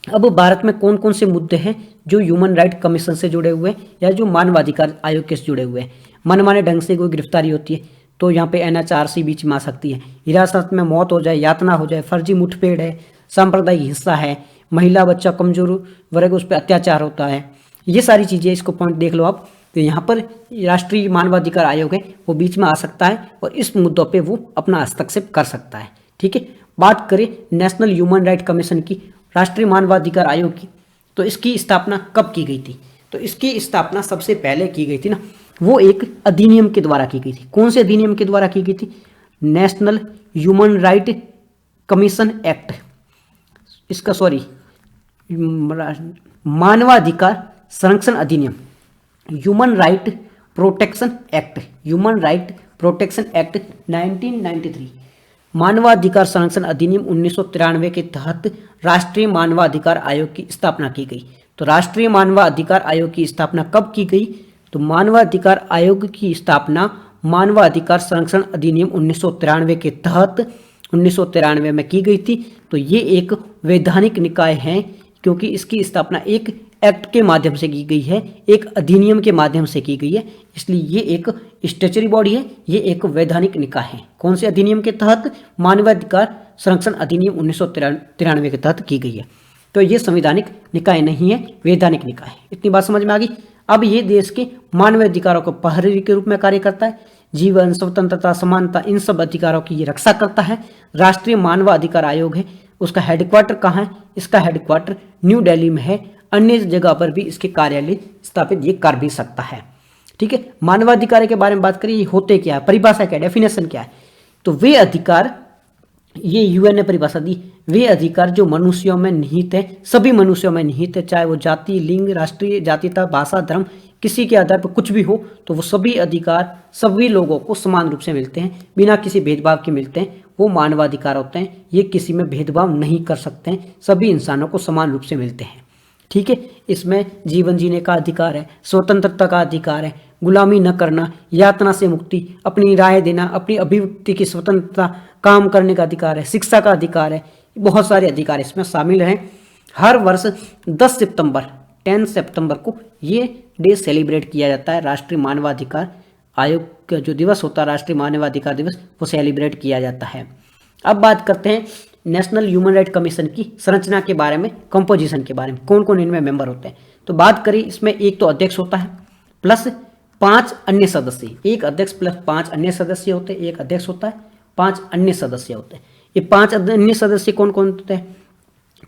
अब भारत में कौन कौन से मुद्दे हैं जो ह्यूमन राइट कमीशन से जुड़े हुए हैं या जो मानवाधिकार आयोग के से जुड़े हुए हैं? मनमाने ढंग से कोई गिरफ्तारी होती है तो यहाँ पे NHRC बीच में आ सकती है, हिरासत में मौत हो जाए, यातना हो जाए, फर्जी मुठभेड़ है, सांप्रदायिक हिंसा है, महिला बच्चा कमजोर वर्ग उस पर अत्याचार होता है, ये सारी चीज़ें, इसको पॉइंट देख लो आप। तो यहाँ पर राष्ट्रीय मानवाधिकार आयोग है वो बीच में आ सकता है और इस मुद्दों पे वो अपना हस्तक्षेप कर सकता है। ठीक है, बात करें नेशनल ह्यूमन राइट कमीशन की, राष्ट्रीय मानवाधिकार आयोग की, तो इसकी स्थापना कब की गई थी? तो इसकी स्थापना सबसे पहले की गई थी ना, वो एक अधिनियम के द्वारा की गई थी। कौन से अधिनियम के द्वारा की गई थी? National human right commission act, इसका मानवाधिकार संरक्षण अधिनियम, human right protection act, human right protection act 1993, मानवाधिकार संरक्षण अधिनियम 1993 के तहत राष्ट्रीय मानवाधिकार आयोग की स्थापना की गई। तो राष्ट्रीय मानवाधिकार आयोग की स्थापना कब की गई? तो मानवाधिकार आयोग की स्थापना मानवाधिकार संरक्षण अधिनियम 1993 के तहत 1993 में की गई थी। तो ये एक वैधानिक निकाय है, क्योंकि इसकी स्थापना एक एक्ट के माध्यम से की गई है, एक अधिनियम के माध्यम से की गई है, इसलिए ये एक स्टैच्यूटरी बॉडी है, ये एक वैधानिक निकाय है। कौन से अधिनियम के तहत? मानवाधिकार संरक्षण अधिनियम 1993 के तहत की गई है। तो ये संवैधानिक निकाय नहीं है, वैधानिक निकाय है। इतनी बात समझ में आ गई। अब ये देश के मानवाधिकारों को प्रहरी के रूप में कार्य करता है, जीवन, स्वतंत्रता, समानता, इन सब अधिकारों की ये रक्षा करता है। राष्ट्रीय मानवाधिकार आयोग है, उसका हेडक्वार्टर कहाँ है? इसका हेडक्वार्टर न्यू दिल्ली में है, अन्य जगह पर भी इसके कार्यालय स्थापित ये कर भी सकता है। ठीक है, मानवाधिकार के बारे में बात करें, ये होते क्या है, परिभाषा क्या है, डेफिनेशन क्या है? तो वे अधिकार, ये यूएन ने परिभाषा दी, वे अधिकार जो मनुष्यों में निहित है, सभी मनुष्यों में निहित है, चाहे वो जाति, लिंग, राष्ट्रीय जातीयता, भाषा, धर्म, किसी के आधार पर कुछ भी हो, तो वो सभी अधिकार सभी लोगों को समान रूप से मिलते हैं, बिना किसी भेदभाव के मिलते हैं, वो मानवाधिकार होते हैं। ये किसी में भेदभाव नहीं कर सकते हैं, सभी इंसानों को समान रूप से मिलते हैं। ठीक है। इसमें जीवन जीने का अधिकार है, स्वतंत्रता का अधिकार है, गुलामी न करना, यातना से मुक्ति, अपनी राय देना, अपनी अभिव्यक्ति की स्वतंत्रता, काम करने का अधिकार है, शिक्षा का अधिकार है, बहुत सारे अधिकार इसमें शामिल हैं। हर वर्ष 10 सितंबर को ये डे सेलिब्रेट किया जाता है। राष्ट्रीय मानवाधिकार आयोग का जो दिवस होता है, राष्ट्रीय मानवाधिकार दिवस, वो सेलिब्रेट किया जाता है। अब बात करते हैं नेशनल ह्यूमन राइट कमीशन की संरचना के बारे में, कंपोजिशन के बारे में, कौन कौन इनमें मेंबर होते हैं। तो बात करें, इसमें एक तो अध्यक्ष होता है प्लस 5 अन्य सदस्य, एक अध्यक्ष प्लस 5 अन्य सदस्य होते हैं। एक अध्यक्ष होता है, 5 अन्य सदस्य होते हैं। ये 5 अन्य सदस्य कौन कौन होते हैं?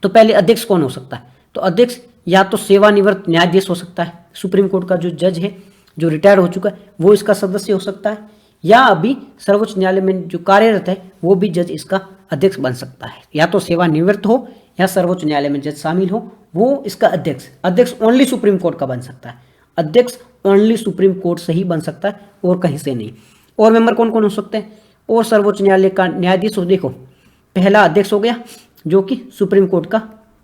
तो पहले अध्यक्ष कौन हो सकता है? तो अध्यक्ष या तो सेवानिवृत्त न्यायाधीश हो सकता है, सुप्रीम कोर्ट का जो जज है जो रिटायर हो चुका है वो इसका सदस्य हो सकता है, या अभी सर्वोच्च न्यायालय में जो कार्यरत है वो भी जज इसका अध्यक्ष बन सकता है। या तो सेवानिवृत्त हो या सर्वोच्च न्यायालय में जज शामिल हो, वो इसका अध्यक्ष ओनली सुप्रीम कोर्ट का बन सकता है। अध्यक्ष ओनली सुप्रीम कोर्ट से ही बन सकता है और कहीं से नहीं। और मेंबर कौन कौन हो सकते हैं? और सर्वोच्च न्यायालय का न्यायाधीश हो, देखो पहला अध्यक्ष हो गया जो कि सुप्रीम कोर्ट का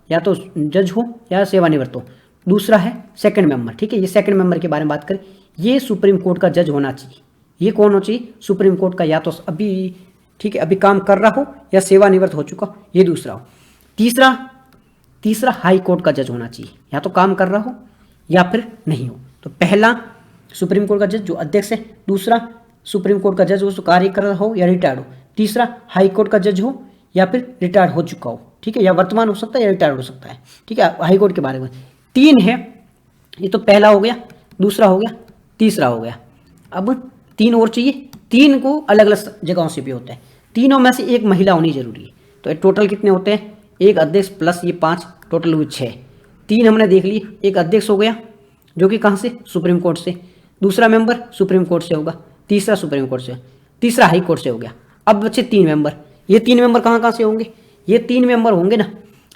या तो जज हो या सेवानिवृत्त हो। दूसरा है सेकंड मेंबर, ठीक है। ये सेकंड मेंबर के बारे में बात करें, ये सुप्रीम कोर्ट का जज होना चाहिए। ये कौन हो चाहिए? सुप्रीम कोर्ट का या तो अभी, ठीक है, अभी काम कर रहा हो या सेवानिवृत्त हो चुका हो, ये दूसरा हो। तीसरा हाई कोर्ट का जज होना चाहिए, या तो काम कर रहा हो या फिर नहीं हो। तो पहला सुप्रीम कोर्ट का जज जो अध्यक्ष है, दूसरा सुप्रीम कोर्ट का जज हो जो कार्य कर रहा हो या रिटायर्ड हो, तीसरा हाई कोर्ट का जज हो या फिर रिटायर्ड हो चुका हो, ठीक है, या वर्तमान हो सकता है या रिटायर्ड हो सकता है, ठीक है। हाई कोर्ट के बारे में 3 है, ये तो पहला हो गया, दूसरा हो गया, तीसरा हो गया। अब 3 और चाहिए। 3 को अलग अलग जगहों से भी होता है, तीनों में से एक महिला होनी जरूरी है। तो टोटल कितने होते हैं? एक अध्यक्ष प्लस ये 5, टोटल हुए 6। 3 हमने देख लिए, एक अध्यक्ष हो गया जो कि कहाँ से? सुप्रीम कोर्ट से, दूसरा मेंबर सुप्रीम कोर्ट से होगा, तीसरा सुप्रीम कोर्ट से, तीसरा हाई कोर्ट से हो गया। अब बचे 3 मेंबर। ये 3 मेंबर कहाँ से होंगे? ये 3 मेंबर होंगे ना,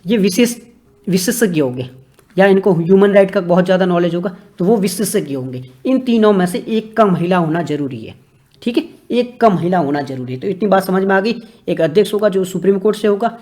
ये विशेषज्ञ होंगे, या इनको ह्यूमन राइट का बहुत ज़्यादा नॉलेज होगा तो वो विशेषज्ञ होंगे। इन तीनों में से एक का महिला होना जरूरी है, ठीक है, एक का महिला होना जरूरी है। तो इतनी बात समझ में आ गई। एक अध्यक्ष होगा जो सुप्रीम कोर्ट से होगा,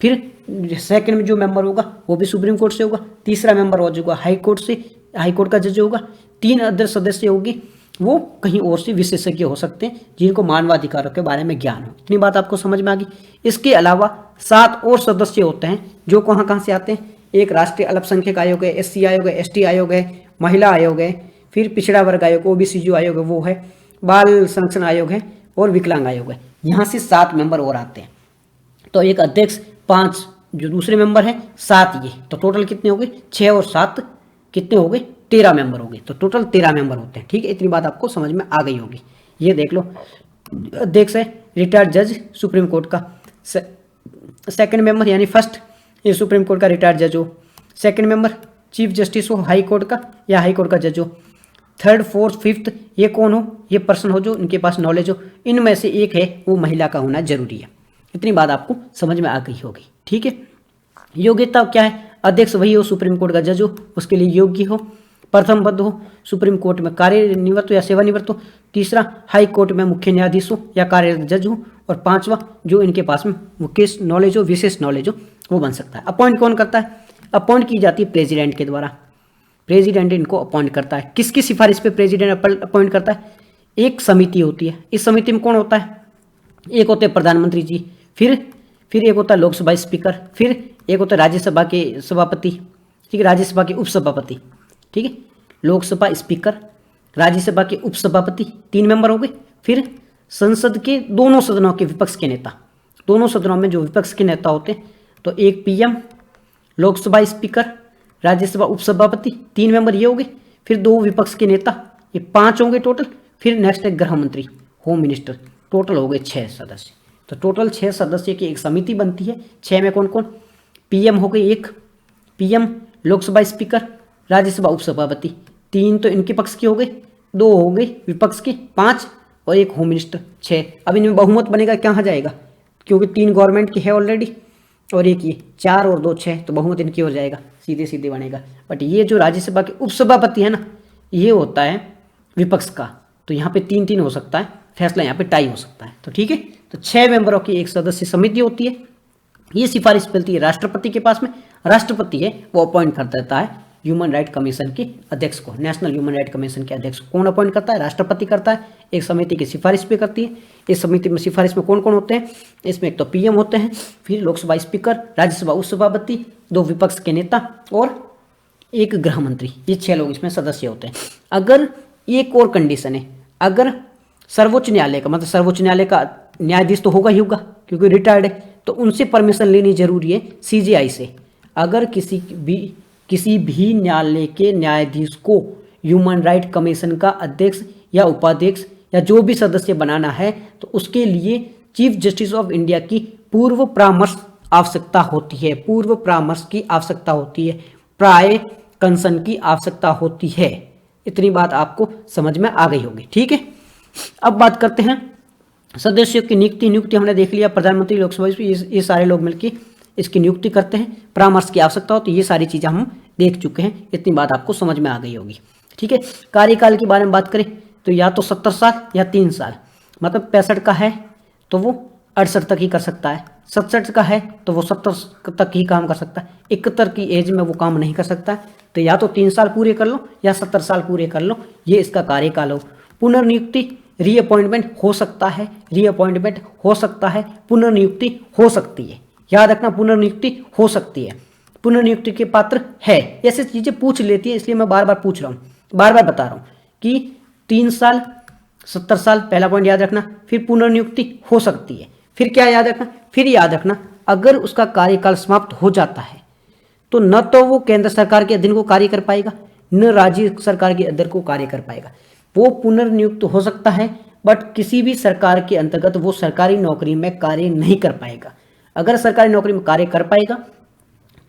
फिर सेकंड में जो मेंबर होगा वो भी सुप्रीम कोर्ट से होगा, तीसरा मेंबर हो जाएगा हाई कोर्ट से, हाई कोर्ट का जज होगा, 3 अदर सदस्य होगी वो कहीं और से विशेषज्ञ हो सकते हैं जिनको मानवाधिकारों के बारे में ज्ञान हो। इतनी बात आपको समझ में आ गई। इसके अलावा 7 और सदस्य होते हैं जो कहाँ से आते हैं? एक राष्ट्रीय अल्पसंख्यक आयोग है, SC आयोग है, ST आयोग है, महिला आयोग है, फिर पिछड़ा वर्ग आयोग OBC जो आयोग है वो है, बाल संरक्षण आयोग है और विकलांग आयोग है। यहाँ से 7 मेंबर और आते हैं। तो एक अध्यक्ष, 5 जो दूसरे मेंबर हैं, 7 ये, तो टोटल कितने हो गए? 6 और 7 कितने हो गए? 13 मेंबर हो गए। तो टोटल 13 मेंबर होते हैं, ठीक है। इतनी बात आपको समझ में आ गई होगी। ये देख लो, अध्यक्ष है रिटायर्ड जज सुप्रीम कोर्ट का, सेकंड मेंबर यानी फर्स्ट ये सुप्रीम कोर्ट का रिटायर्ड जज हो, सेकंड मेंबर चीफ जस्टिस हो हाई कोर्ट का या हाई कोर्ट का जज हो, थर्ड फोर्थ फिफ्थ ये कौन हो? ये पर्सन हो जो इनके पास नॉलेज हो। इनमें से एक है वो महिला का होना जरूरी है। इतनी बात आपको समझ में आ गई होगी, ठीक है। योग्यता क्या है? अध्यक्ष वही हो सुप्रीम कोर्ट का जज हो, उसके लिए योग्य हो, प्रथम पद हो, सुप्रीम कोर्ट में कार्यनिवृत्त हो या सेवानिवृत्त हो, तीसरा हाई कोर्ट में मुख्य न्यायाधीश हो या कार्यरत जज हो, और 5वां जो इनके पास में विशेष नॉलेज हो, विशेष नॉलेज हो, वो बन सकता है। अपॉइंट कौन करता है? अपॉइंट की जाती है प्रेसिडेंट के द्वारा। प्रेसिडेंट इनको अपॉइंट करता है। किसकी सिफारिश पे प्रेसिडेंट अपॉइंट करता है? एक समिति होती है। इस समिति में कौन होता है? एक होते हैं प्रधानमंत्री जी, फिर एक होता है लोकसभा स्पीकर, फिर एक होता है राज्यसभा के सभापति, ठीक है, राज्यसभा के उपसभापति, ठीक है, लोकसभा स्पीकर, राज्यसभा के उपसभापति, 3 मेंबर हो गए। फिर संसद के दोनों सदनों के विपक्ष के नेता, दोनों सदनों में जो विपक्ष के नेता होते हैं, तो एक PM, लोकसभा स्पीकर, राज्यसभा उपसभापति, 3 मेंबर ये हो गए। फिर 2 विपक्ष के नेता, ये 5 होंगे टोटल। फिर नेक्स्ट है गृह मंत्री, होम मिनिस्टर, टोटल हो गए 6 सदस्य। तो टोटल 6 सदस्य की एक समिति बनती है। 6 में कौन कौन? PM हो गई, एक PM, लोकसभा स्पीकर, राज्यसभा उपसभापति, 3 तो इनके पक्ष के हो गए, 2 हो गए विपक्ष के, 5 और एक होम मिनिस्टर, 6। अब इनमें बहुमत बनेगा कहाँ जाएगा? क्योंकि 3 गवर्नमेंट की है ऑलरेडी और एक ये 4 और 2 6, तो बहुमत इनकी हो जाएगा, सीधे सीधे बनेगा। बट ये जो राज्यसभा के उपसभापति है ना, ये होता है विपक्ष का, तो यहाँ पे 3-3 हो सकता है, फैसला यहाँ पे टाई हो सकता है। तो ठीक है, तो 6 मेंबरों की एक सदस्य समिति होती है। ये सिफारिश मिलती है राष्ट्रपति के पास में। राष्ट्रपति है वो अपॉइंट कर देता है ह्यूमन राइट कमीशन के अध्यक्ष को। नेशनल ह्यूमन राइट कमीशन के अध्यक्ष को कौन अपॉइंट करता है? राष्ट्रपति करता है। एक समिति की सिफारिश भी करती है। इस समिति में सिफारिश में कौन कौन होते हैं? इसमें एक तो पीएम होते हैं, फिर लोकसभा स्पीकर, राज्यसभा उपसभापति, 2 विपक्ष के नेता और 1 गृह मंत्री। ये 6 लोग इसमें सदस्य होते हैं। अगर एक और कंडीशन है, अगर सर्वोच्च न्यायालय का, मतलब सर्वोच्च न्यायालय का न्यायाधीश तो होगा ही होगा क्योंकि रिटायर्ड है, तो उनसे परमिशन लेनी जरूरी है सीजेआई से। अगर किसी भी न्यायालय के न्यायाधीश को ह्यूमन राइट कमीशन का अध्यक्ष या उपाध्यक्ष या जो भी सदस्य बनाना है तो उसके लिए चीफ जस्टिस ऑफ इंडिया की पूर्व परामर्श आवश्यकता होती है। पूर्व परामर्श की आवश्यकता होती है, प्राय कंसर्न की आवश्यकता होती है। इतनी बात आपको समझ में आ गई होगी। ठीक है, अब बात करते हैं सदस्यों की नियुक्ति हमने देख लिया। प्रधानमंत्री, लोकसभा, ये सारे लोग मिलकर इसकी नियुक्ति करते हैं। परामर्श की आवश्यकता हो तो ये सारी चीज़ें हम देख चुके हैं। इतनी बात आपको समझ में आ गई होगी। ठीक है, कार्यकाल के बारे में बात करें तो या तो 70 साल या 3 साल, मतलब 65 का है तो वो 68 तक ही कर सकता है, 67 का है तो वो 70 तक ही काम कर सकता है, 71 की एज में वो काम नहीं कर सकता है। तो या तो 3 साल पूरे कर लो या 70 साल पूरे कर लो, ये इसका कार्यकाल हो। पुनर्नियुक्ति, रीअपॉइंटमेंट हो सकता है, रीअपॉइंटमेंट हो सकता है, पुनर्नियुक्ति हो सकती है। याद रखना, पुनर्नियुक्ति हो सकती है, पुनर्नियुक्ति के पात्र है। ऐसी चीजें पूछ लेती है, इसलिए मैं बार बार पूछ रहा हूँ, बार बार बता रहा हूँ कि 3 साल, 70 साल, पहला पॉइंट याद रखना। फिर पुनर्नियुक्ति हो सकती है। फिर क्या याद रखना? फिर याद रखना अगर उसका कार्यकाल समाप्त हो जाता है तो न तो वो केंद्र सरकार के अधीन को कार्य कर पाएगा, न राज्य सरकार के अधीन को कार्य कर पाएगा। वो पुनर्नियुक्त हो सकता है बट किसी भी सरकार के अंतर्गत वो सरकारी नौकरी में कार्य नहीं कर पाएगा। अगर सरकारी नौकरी में कार्य कर पाएगा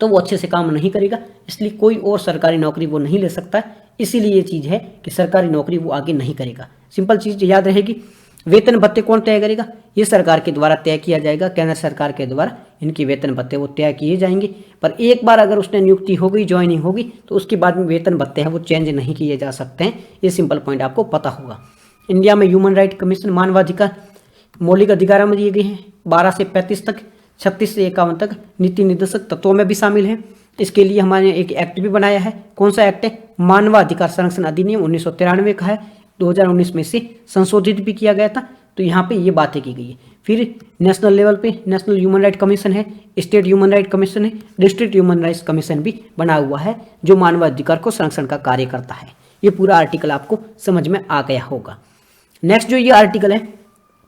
तो वो अच्छे से काम नहीं करेगा, इसलिए कोई और सरकारी नौकरी वो नहीं ले सकता। इसीलिए ये चीज़ है कि सरकारी नौकरी वो आगे नहीं करेगा। सिंपल चीज़ याद रहेगी। वेतन भत्ते कौन तय करेगा? ये सरकार के द्वारा तय किया जाएगा, केंद्र सरकार के द्वारा इनकी वेतन भत्ते वो तय किए जाएंगे। पर एक बार अगर उसने नियुक्ति हो गई, ज्वाइनिंग होगी, तो उसके बाद में वेतन भत्ते हैं वो चेंज नहीं किए जा सकते हैं। ये सिंपल पॉइंट आपको पता होगा। इंडिया में ह्यूमन राइट कमीशन मानवाधिकार मौलिक अधिकारों में दिए गए हैं 12 से 35 तक, 36 से 51 तक नीति निर्देशक तत्वों में भी शामिल हैं। इसके लिए हमारे एक एक्ट भी बनाया है। कौन सा एक्ट है? मानवाधिकार संरक्षण अधिनियम 1993 का है, 2019 में से संशोधित भी किया गया था। तो यहाँ पे ये बातें की गई है। फिर नेशनल लेवल पे नेशनल ह्यूमन राइट कमीशन है, स्टेट ह्यूमन राइट कमीशन है, डिस्ट्रिक्ट ह्यूमन राइट्स कमीशन भी बना हुआ है जो मानवाधिकार को संरक्षण का कार्य करता है। ये पूरा आर्टिकल आपको समझ में आ गया होगा। नेक्स्ट जो ये आर्टिकल है,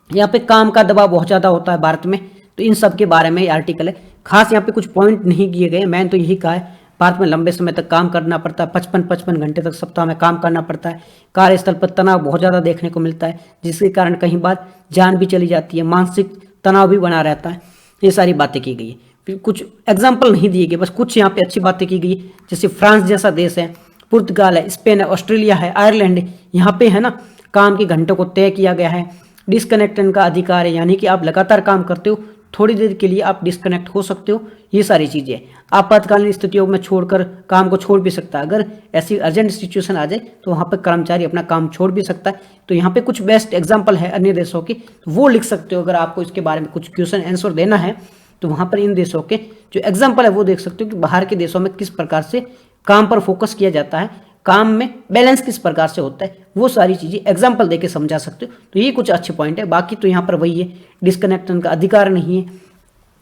यहाँ पे काम का दबाव बहुत ज़्यादा होता है भारत में, तो इन सब के बारे में ये आर्टिकल है। खास यहाँ पे कुछ पॉइंट नहीं किए गए, मैंने तो यही कहा है भारत में लंबे समय तक काम करना पड़ता है, 55 घंटे तक सप्ताह में काम करना पड़ता है। कार्यस्थल पर तनाव बहुत ज़्यादा देखने को मिलता है, जिसके कारण कहीं बार जान भी चली जाती है, मानसिक तनाव भी बना रहता है। ये सारी बातें की गई है। फिर कुछ एग्जाम्पल नहीं दिए गए, बस कुछ यहाँ पे अच्छी बातें की गई, जैसे फ्रांस जैसा देश है, पुर्तगाल है, स्पेन है, ऑस्ट्रेलिया है, आयरलैंड है। यहाँ पे है ना काम के घंटों को तय किया गया है। डिस्कनेक्शन का अधिकार है, यानी कि आप लगातार काम करते हो, थोड़ी देर के लिए आप डिस्कनेक्ट हो सकते हो। ये सारी चीज़ें आपातकालीन स्थितियों में छोड़कर काम को छोड़ भी सकता है। अगर ऐसी अर्जेंट सिचुएशन आ जाए तो वहाँ पर कर्मचारी अपना काम छोड़ भी सकता है। तो यहाँ पे कुछ बेस्ट एग्जांपल है अन्य देशों के, वो लिख सकते हो। अगर आपको इसके बारे में कुछ क्वेश्चन आंसर देना है तो वहाँ पर इन देशों के जो एग्जाम्पल है वो देख सकते हो कि बाहर के देशों में किस प्रकार से काम पर फोकस किया जाता है, काम में बैलेंस किस प्रकार से होता है, वो सारी चीज़ें एग्जाम्पल देके समझा सकते हो। तो ये कुछ अच्छे पॉइंट है। बाकी तो यहाँ पर वही है, डिस्कनेक्शन का अधिकार नहीं है,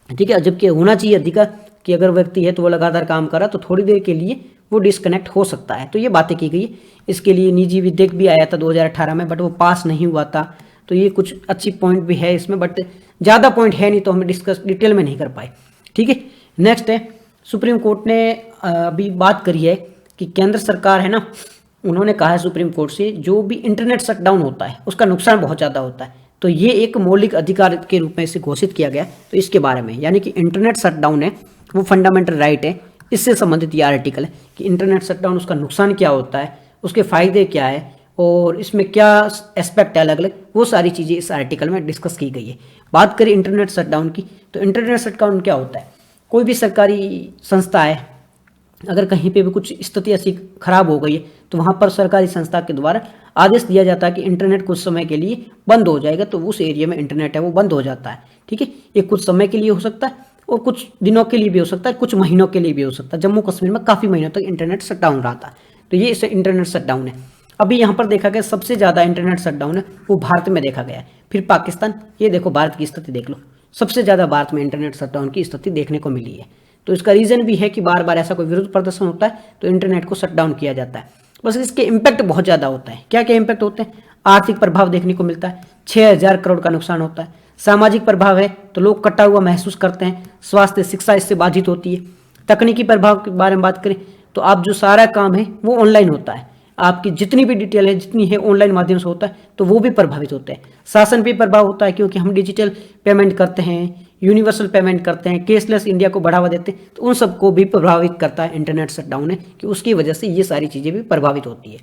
ठीक है। जबकि होना चाहिए अधिकार कि अगर व्यक्ति है तो वो लगातार काम कर रहा तो थोड़ी देर के लिए वो डिस्कनेक्ट हो सकता है। तो ये बातें की गई। इसके लिए निजी विधेयक भी आया था 2018 में, बट वो पास नहीं हुआ था। तो ये कुछ अच्छी पॉइंट भी है इसमें, बट ज़्यादा पॉइंट है नहीं तो हमें डिस्कस डिटेल में नहीं कर पाए, ठीक है। नेक्स्ट है, सुप्रीम कोर्ट ने अभी बात करी है कि केंद्र सरकार है ना, उन्होंने कहा है सुप्रीम कोर्ट से जो भी इंटरनेट शटडाउन होता है उसका नुकसान बहुत ज़्यादा होता है। तो ये एक मौलिक अधिकार के रूप में इसे घोषित किया गया। तो इसके बारे में, यानी कि इंटरनेट शटडाउन है वो फंडामेंटल राइट है, इससे संबंधित ये आर्टिकल है कि इंटरनेट शटडाउन उसका नुकसान क्या होता है, उसके फायदे क्या है और इसमें क्या एस्पेक्ट है अलग अलग, वो सारी चीज़ें इस आर्टिकल में डिस्कस की गई है। बात करें इंटरनेट शटडाउन की, तो इंटरनेट शटडाउन क्या होता है? कोई भी सरकारी संस्था है, अगर कहीं पे भी कुछ स्थिति ऐसी खराब हो गई है तो वहाँ पर सरकारी संस्था के द्वारा आदेश दिया जाता है कि इंटरनेट कुछ समय के लिए बंद हो जाएगा। तो उस एरिया में इंटरनेट है वो बंद हो जाता है, ठीक है। ये कुछ समय के लिए हो सकता है और कुछ दिनों के लिए भी हो सकता है, कुछ महीनों के लिए भी हो सकता है। जम्मू कश्मीर में काफ़ी महीनों तक इंटरनेट शटडाउन रहा था, तो ये इसे इंटरनेट शटडाउन है। अभी यहाँ पर देखा गया सबसे ज़्यादा इंटरनेट शटडाउन है वो भारत में देखा गया है, फिर पाकिस्तान। ये देखो भारत की स्थिति देख लो, सबसे ज़्यादा भारत में इंटरनेट शटडाउन की स्थिति देखने को मिली है। तो इसका रीज़न भी है कि बार बार ऐसा कोई विरोध प्रदर्शन होता है तो इंटरनेट को शटडाउन किया जाता है। बस इसके इम्पैक्ट बहुत ज़्यादा होता है। क्या क्या इम्पैक्ट होते हैं? आर्थिक प्रभाव देखने को मिलता है, 6,000 करोड़ का नुकसान होता है। सामाजिक प्रभाव है तो लोग कटा हुआ महसूस करते हैं, स्वास्थ्य शिक्षा इससे बाधित होती है। तकनीकी प्रभाव के बारे में बात करें तो आप जो सारा काम है वो ऑनलाइन होता है, आपकी जितनी भी डिटेल है जितनी है ऑनलाइन माध्यम से होता है, तो वो भी प्रभावित होते हैं। शासन पे प्रभाव होता है क्योंकि हम डिजिटल पेमेंट करते हैं, यूनिवर्सल पेमेंट करते हैं, केसलेस इंडिया को बढ़ावा देते हैं, तो उन सबको भी प्रभावित करता है इंटरनेट शटडाउन है कि उसकी वजह से ये सारी चीज़ें भी प्रभावित होती है।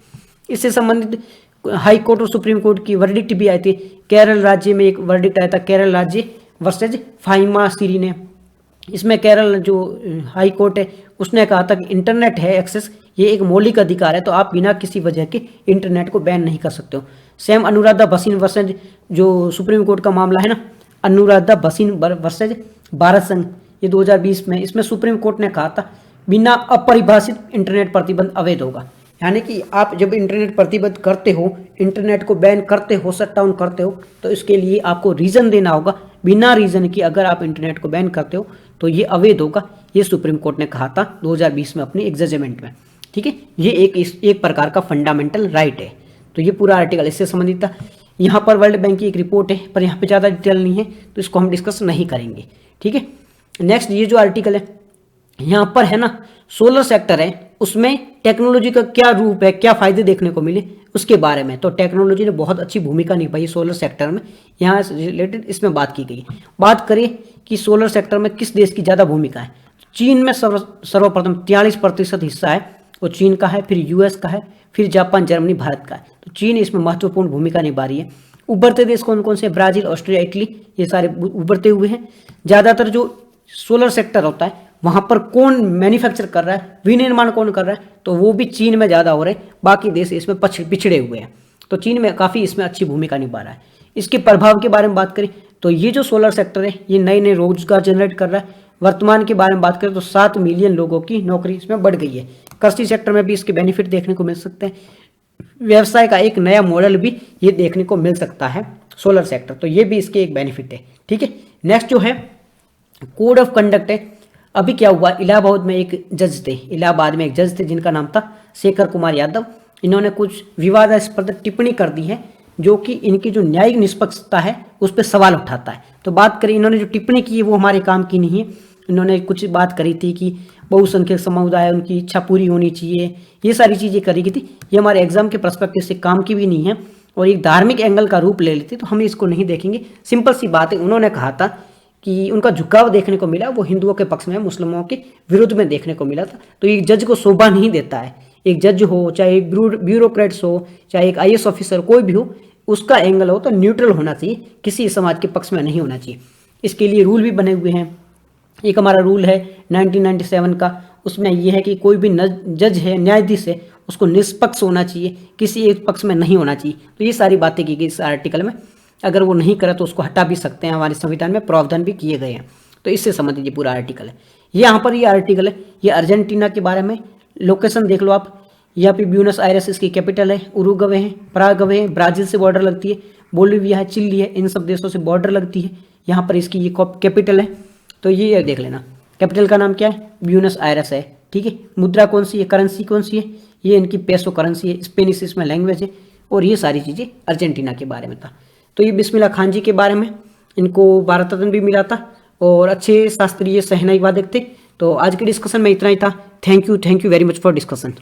इससे संबंधित हाई कोर्ट और सुप्रीम कोर्ट की वर्डिक्ट भी आई थी। केरल राज्य में एक वर्डिक्ट आया था, केरल राज्य वर्सेज फाइमा सीरी ने। इसमें केरल जो हाई कोर्ट है उसने कहा था कि इंटरनेट है एक्सेस, ये एक मौलिक अधिकार है, तो आप बिना किसी वजह के इंटरनेट को बैन नहीं कर सकते हो। सेम अनुराधा भसीन वर्सेज जो सुप्रीम कोर्ट का मामला है ना, अनुराधा भसीन वर्सेज भारत संघ, ये 2020 में, इसमें सुप्रीम कोर्ट ने कहा था बिना अपरिभाषित इंटरनेट प्रतिबंध अवैध होगा। यानी कि आप जब इंटरनेट प्रतिबंध करते हो, इंटरनेट को बैन करते हो, शटडाउन करते हो, तो इसके लिए आपको रीज़न देना होगा। बिना रीज़न की अगर आप इंटरनेट को बैन करते हो तो ये अवैध होगा। ये सुप्रीम कोर्ट ने कहा था 2020 में अपनी एक जजमेंट में। ठीक है, ये एक प्रकार का फंडामेंटल राइट है। तो ये पूरा आर्टिकल इससे संबंधित था। यहाँ पर वर्ल्ड बैंक की एक रिपोर्ट है, पर यहाँ पे ज़्यादा डिटेल नहीं है तो इसको हम डिस्कस नहीं करेंगे। ठीक है, नेक्स्ट ये जो आर्टिकल है यहाँ पर है ना, सोलर सेक्टर है, उसमें टेक्नोलॉजी का क्या रूप है, क्या फायदे देखने को मिले उसके बारे में। तो टेक्नोलॉजी ने बहुत अच्छी भूमिका निभाई सोलर सेक्टर में, यहाँ से रिलेटेड इसमें बात की गई। बात करें कि सोलर सेक्टर में किस देश की ज़्यादा भूमिका है, चीन में सर्वप्रथम 43% हिस्सा है, वो चीन का है, फिर यूएस का है, फिर जापान, जर्मनी, भारत का है। तो चीन इसमें महत्वपूर्ण भूमिका निभा रही है। उभरते देश कौन कौन से? ब्राजील, ऑस्ट्रेलिया, इटली, ये सारे उभरते हुए हैं। ज़्यादातर जो सोलर सेक्टर होता है वहाँ पर कौन मैन्युफैक्चर कर रहा है, विनिर्माण कौन कर रहा है, तो वो भी चीन में ज़्यादा हो रहे हैं, बाकी देश इसमें पिछड़े हुए हैं। तो चीन में काफ़ी इसमें अच्छी भूमिका निभा रहा है। इसके प्रभाव के बारे में बात करें तो ये जो सोलर सेक्टर है ये नए नए रोजगार जनरेट कर रहा है। वर्तमान के बारे में बात करें तो 7 मिलियन लोगों की नौकरी इसमें बढ़ गई है। कृषि सेक्टर में भी इसके बेनिफिट देखने को मिल सकते हैं। व्यवसाय का एक नया मॉडल भी ये देखने को मिल सकता है सोलर सेक्टर, तो ये भी इसके एक बेनिफिट है। ठीक है, नेक्स्ट जो है कोड ऑफ कंडक्ट है। अभी क्या हुआ, इलाहाबाद में एक जज थे जिनका नाम था शेखर कुमार यादव। इन्होंने कुछ विवादास्पद टिप्पणी कर दी है जो कि इनकी जो न्यायिक निष्पक्षता है उस पर सवाल उठाता है। तो बात करें, इन्होंने जो टिप्पणी की है वो हमारे काम की नहीं है। इन्होंने कुछ बात करी थी कि बहुसंख्यक समुदाय उनकी इच्छा पूरी होनी चाहिए, ये सारी चीज़ें करी गई थी। ये हमारे एग्जाम के पर्सपेक्टिव से काम की भी नहीं है और एक धार्मिक एंगल का रूप ले लेती, तो हम इसको नहीं देखेंगे। सिंपल सी बात है, उन्होंने कहा था कि उनका झुकाव देखने को मिला वो हिंदुओं के पक्ष में, मुस्लिमों के विरुद्ध में देखने को मिला था। तो एक जज को शोभा नहीं देता है, एक जज हो चाहे एक ब्यूरोक्रेट्स हो चाहे एक IAS ऑफिसर कोई भी हो, उसका एंगल हो तो न्यूट्रल होना चाहिए, किसी समाज के पक्ष में नहीं होना चाहिए। इसके लिए रूल भी बने हुए हैं। एक हमारा रूल है 1997 का, उसमें यह है कि कोई भी जज है, न्यायाधीश है, उसको निष्पक्ष होना चाहिए, किसी एक पक्ष में नहीं होना चाहिए। तो ये सारी बातें की गई इस आर्टिकल में। अगर वो नहीं करे तो उसको हटा भी सकते हैं, हमारे संविधान में प्रावधान भी किए गए हैं। तो इससे संबंधित ये पूरा आर्टिकल है। यहाँ पर ये आर्टिकल है, ये अर्जेंटीना के बारे में। लोकेशन देख लो आप, यहाँ पे ब्यूनस आयरेस इसकी कैपिटल है, उरुग्वे है, पराग्वे है, ब्राज़ील से बॉर्डर लगती है, बोलिविया है, चिली है, इन सब देशों से बॉर्डर लगती है। यहाँ पर इसकी ये कैपिटल है। तो ये देख लेना, कैपिटल का नाम क्या है, ब्यूनस आयरेस है। ठीक है, मुद्रा कौन सी है, करेंसी कौन सी है, ये इनकी पेसो करेंसी है, स्पेनिश इसमें लैंग्वेज है। और ये सारी चीज़ें अर्जेंटीना के बारे में था। तो ये बिस्मिल्लाह खान जी के बारे में, इनको भारत रत्न भी मिला था और अच्छे शास्त्रीय शहनाई वादक थे। तो आज के डिस्कशन में इतना ही था। Thank you very much for discussion.